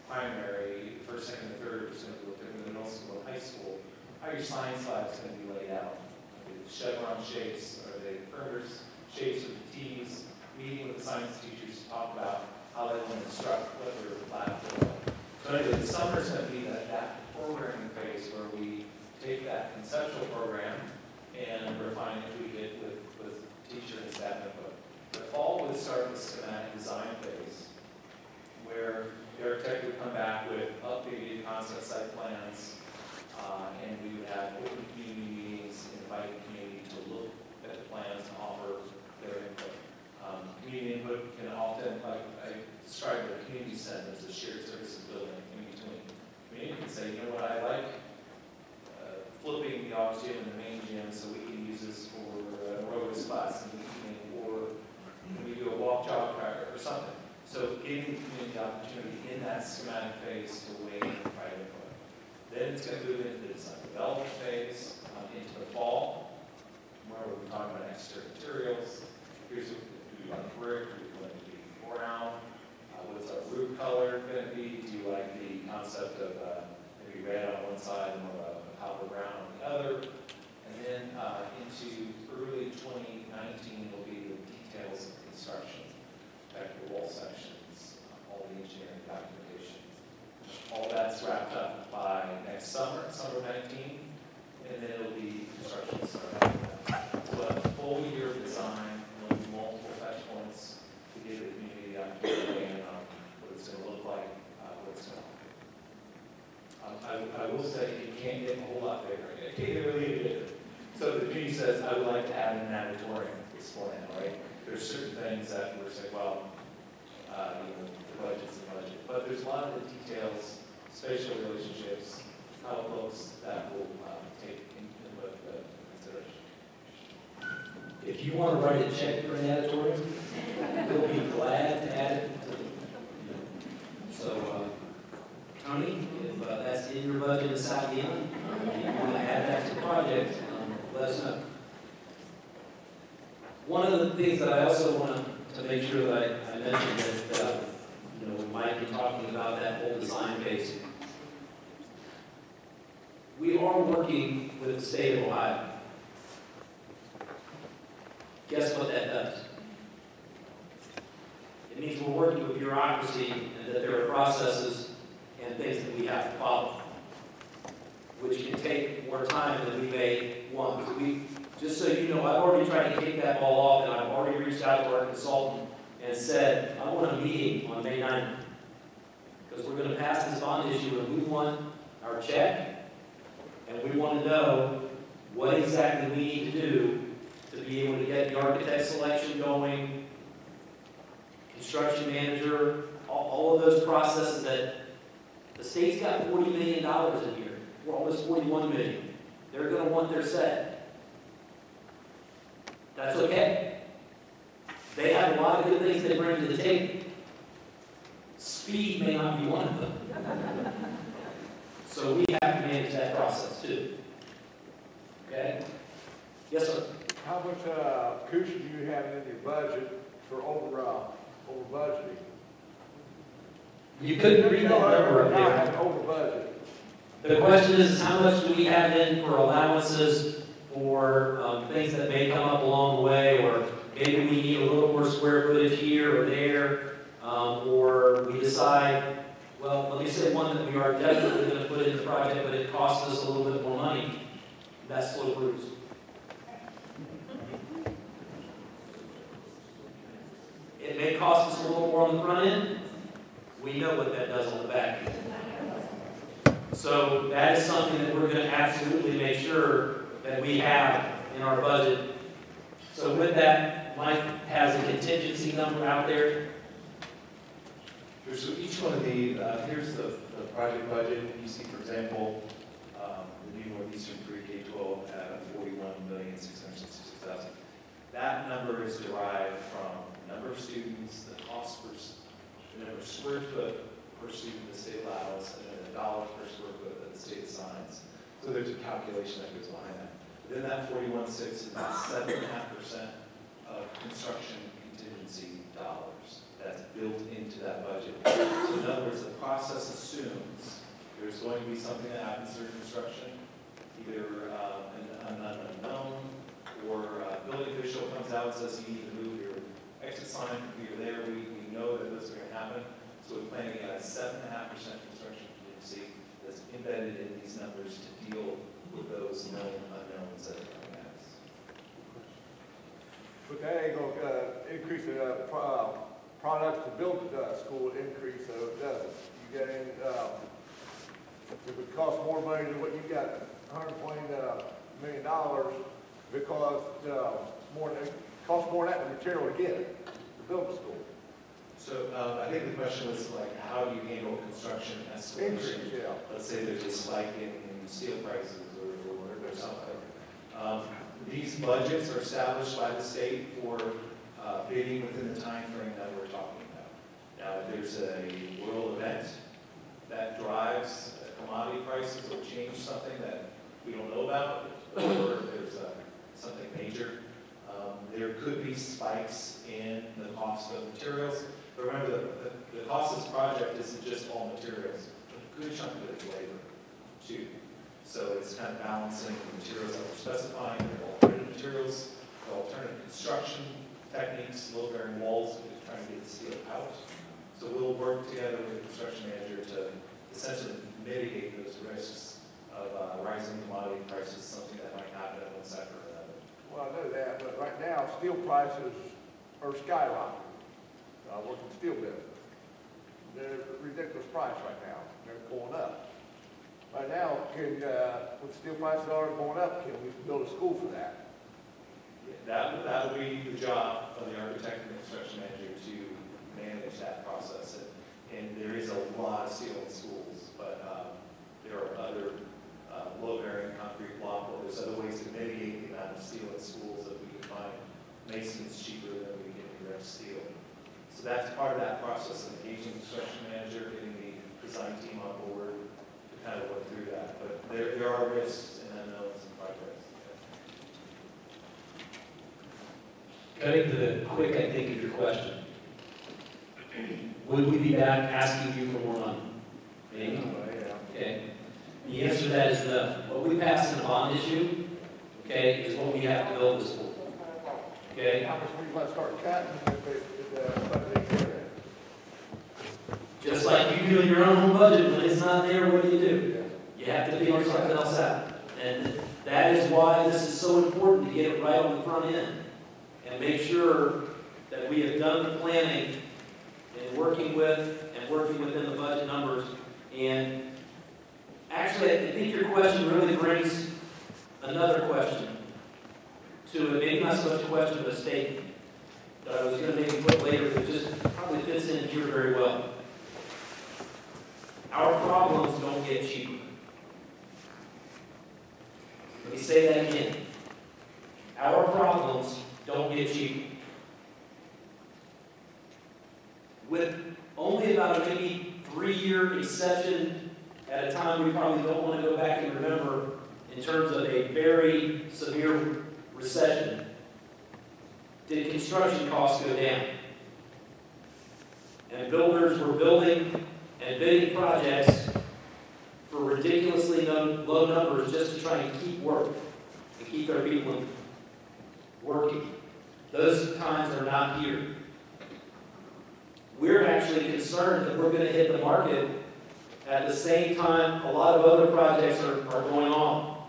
primary, first, second, and third is going to look different than middle school and high school. How your science lab is going to be laid out. Are they chevron shapes? Are they perimeters shapes with the T's? Meeting with the science teachers to talk about how they want to instruct what their lab will look. So anyway, the summer is going to be that programming phase where we take that conceptual program and refine and tweak it with teacher and staff input. The fall would start the schematic design phase, where the architect would come back with updated concept site plans, and we would have open community meetings, invite the community to look at the plans and offer their input. Community input can often, like I described the community center as a shared services building in between. Community can say, you know what, I like flipping the aux gym and the main gym so we can use this for aerobics class in the evening, or we do a walk jog or something. So giving the community the opportunity in that schematic phase to weigh in and provide input. Then it's going to move into the design development phase, into the fall, where we'll be talking about exterior materials. Here's what do we want brick, do we want it to be brown? What's our roof color going to be? Do you like the concept of maybe red on one side and more of a copper brown on the other? And then into early 2019 will be the details of construction, technical wall sections, all the engineering documentation. All that's wrapped up by next summer, summer 19, and then it'll be construction start after that. So a full year of design, multiple touch points to give the community the opportunity to on what it's going to look like, what it's going to I will say you can't get a whole lot bigger. It can't really get bigger. So the community says, I would like to add an auditorium to this plan, right? There's certain things that we're saying, well, the budget's the budget. But there's a lot of the details, spatial relationships, how it looks, that will take into consideration. If you want to write a check for an auditorium, we'll be glad to add it. So, Tony, if that's in your budget in South End, if you want to add that to the project, let us know. One of the things that I also want to make sure that I mentioned that, we might be talking about that whole design phase. We are working with the state of Ohio. Guess what that does? It means we're working with bureaucracy and that there are processes and things that we have to follow, which can take more time than we may want. Just so you know, I've already tried to kick that ball off, and I've already reached out to our consultant and said, I want a meeting on May 9th, because we're going to pass this bond issue, and we want our check, and we want to know what exactly we need to do to be able to get the architect selection going, construction manager, all of those processes that the state's got $40 million in here. We're almost $41 million. They're going to want their say. That's okay. They have a lot of good things they bring to the table. Speed may not be one of them. So we have to manage that process too. Okay? Yes, sir. How much cushion do you have in your budget for over budgeting? You couldn't read that number up there. Over budget. The question is how much do we have in for allowances for things that may come up along the way, or maybe we need a little more square footage here or there, or we decide, well, let me say one that we are definitely going to put in the project, but it costs us a little bit more money. That's slope roofs. It may cost us a little more on the front end. We know what that does on the back end. So that is something that we're going to absolutely make sure that we have in our budget. So with that, Mike has a contingency number out there. Sure, so each one of the, here's the project budget. You see, for example, the new Northeastern Pre-K-12 at $41,666,000. That number is derived from the number of students, the cost per, the number of square foot per student the state allows, and then the dollars per square foot that the state assigns. So there's a calculation that goes behind that. Within that 41.6 is about 7.5% of construction contingency dollars that's built into that budget. So in other words, the process assumes there's going to be something that happens during construction, either an unknown, or a building official comes out and says you need to move your exit sign from here to there. We know that those are going to happen. So we're planning a 7.5% construction contingency that's embedded in these numbers to deal with those known unknowns that are coming at us. But that ain't gonna increase the products to build the school increase, so it doesn't. You get in, if it costs more money than what you got, $120 million, because it costs more than that the material to get it, to build the school. So I think the question was like, how do you handle construction escalation? Increase, yeah. Let's say there's a spike in steel prices or something. These budgets are established by the state for bidding within the time frame that we're talking about. Now, if there's a world event that drives commodity prices or change something that we don't know about, or if there's something major, there could be spikes in the cost of materials. But remember, the cost of this project isn't just all materials. A good chunk of it is labor, too. So it's kind of balancing the materials that we're specifying, the alternative materials, the alternative construction techniques, load-bearing walls, we're trying to get the steel out. So we'll work together with the construction manager to essentially mitigate those risks of rising commodity prices, something that might happen in one sector or another. Well, I know that, but right now, steel prices are skyrocketing. Working steel business. They're a ridiculous price right now. They're going up. Right now, with steel prices are going up, can we build a school for that? Yeah, that would be the job of the architect and construction manager to manage that process. And there is a lot of steel in schools, but there are other low-bearing concrete block, or there's other ways to mitigate the amount of steel in schools that we can find masons cheaper than we can direct steel. So that's part of that process of engaging the construction manager, getting the design team on board to kind of work through that. But there are risks and unknowns in projects. Cutting to the quick, I think, of your question. Would we be back asking you for more money? Maybe. Okay. The answer to that is no. What we pass in a bond issue, okay, is what we have to build this school. Okay? How much we might start cutting Just like you do in your own home budget, when it's not there, what do? You have to figure something else out. And that is why this is so important to get it right on the front end and make sure that we have done the planning and working within the budget numbers. And actually, I think your question really brings another question to it. Maybe not so much a question, but a statement that I was going to maybe put later, but just probably fits in here very well. Our problems don't get cheaper. Let me say that again. Our problems don't get cheaper. With only about a maybe 3-year exception at a time we probably don't want to go back and remember in terms of a very severe recession, did construction costs go down? And builders were building and bidding projects for ridiculously low numbers just to try and keep work and keep their people working. Those times are not here. We're actually concerned that we're going to hit the market At the same time, a lot of other projects are going on.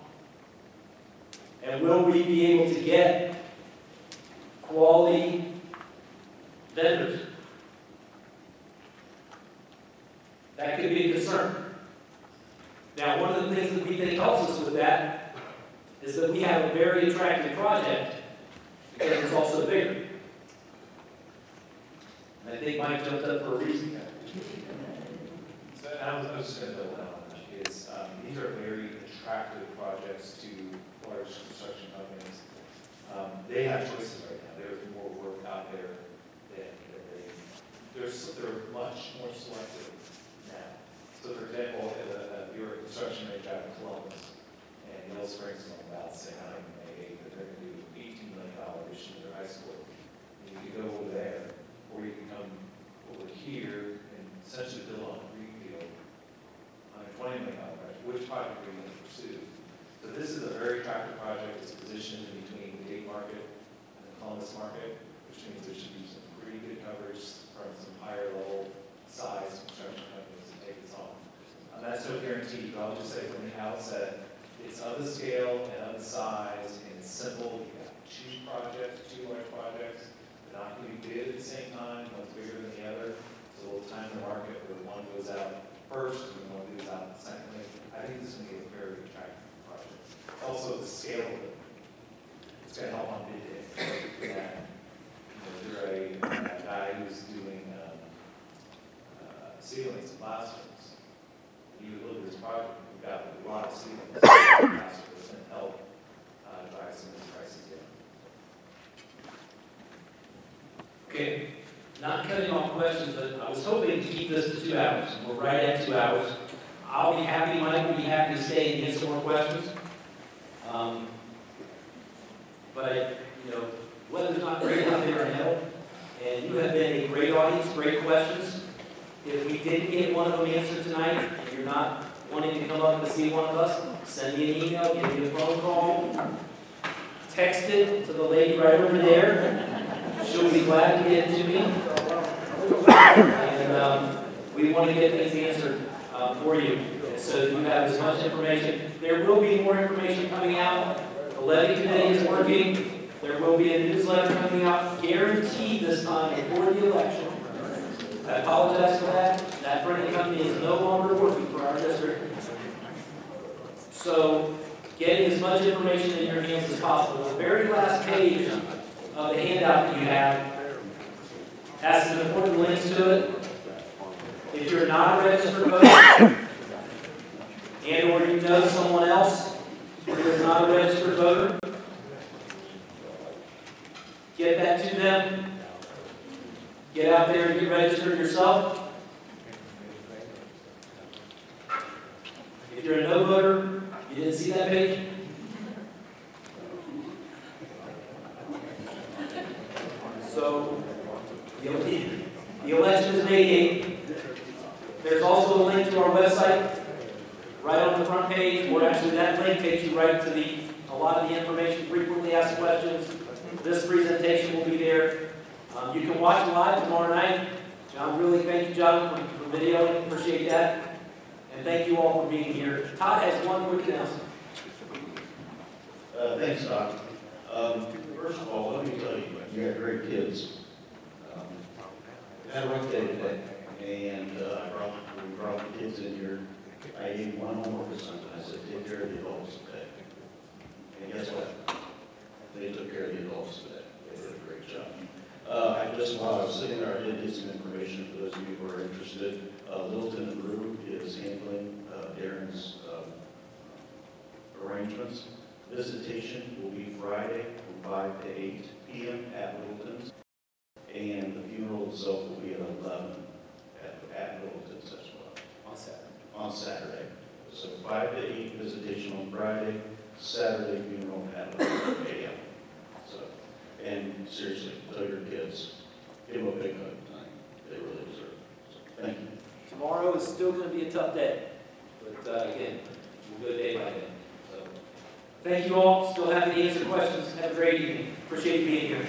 And will we be able to get quality vendors? That could be a concern. Now, one of the things that we think helps us with that is that we have a very attractive project because it's also bigger. And I think Mike jumped up for a reason. So I was just going to build on that. These are very attractive projects to large construction companies. They have choices right now. There's more work out there than they're much more selective now. So for example, if you're a construction manager out in Columbus, and Yellow Springs is on the ballot saying on May 8th that they're going to do $18 million addition to their high school. And you can go over there, or you can come over here and essentially build on a greenfield on a $20 million project. Which project are you going to pursue? So this is a very attractive project. It's positioned in between the Dayton market and the Columbus market, which means there should be some pretty good coverage from some higher level size construction companies to take this on. That's no guarantee, but I'll just say from the outset, it's of the scale and of the size, and it's simple. You have two projects, two large projects. They're not going to be bid at the same time. One's bigger than the other. So we'll time the market where one goes out first and one goes out secondly. I think this is going to be a very attractive project. Also, the scale of it. It's going to help on bid day. You're a guy who's doing ceilings and plasters. You look at this project, we've got a lot of ceilings and plasters and help drive some of these prices down. Okay, not cutting off questions, but I was hoping to keep this to 2 hours. We're right at 2 hours. I'll be happy, Mike will be happy to stay and answer more questions. But weather's not great out there in hell, and you have been a great audience, great questions. If we didn't get one of them answered tonight, and you're not wanting to come up and see one of us, send me an email, give me a phone call, text it to the lady right over there. She'll be glad to get it to me. And we want to get things answered for you, so you have as much information. There will be more information coming out. The levy committee is working. There will be a newsletter coming out, guaranteed this time before the election. I apologize for that. That printing company is no longer working for our district. So, getting as much information in your hands as possible. The very last page of the handout that you have has some important links to it. If you're not a registered voter, and or you know someone else who is not a registered voter, get that to them. Get out there and get registered yourself. If you're a no voter, you didn't see that page? So, the election is May 8th. There's also a link to our website, right on the front page, or actually that link takes you right to a lot of the information, frequently asked questions. This presentation will be there. You can watch live tomorrow night. John, really thank you, John, for videoing. Appreciate that. And thank you all for being here. Todd has one quick announcement. Thanks, Doc. First of all, let me tell you, you got great kids. I had a rough day today, and we brought the kids in here. I gave one homework assignment. I said, take care of the adults today. And guess what? They took care of the adults today. They did a great job. While I was sitting there, I did get some information for those of you who are interested. Littleton and Brew is handling Darren's arrangements. Visitation will be Friday from 5 to 8 p.m. at Littleton's. And the funeral itself will be at 11 at Littleton's as well. On Saturday. On Saturday. So 5 to 8 visitation on Friday, Saturday funeral at 11 a.m. So, and seriously, tell your kids, give them a big hug tonight. They really deserve it. So, thank you. Tomorrow is still going to be a tough day. But again, we'll go day by day. So, thank you all. Still happy to answer questions. Have a great evening. Appreciate you being here.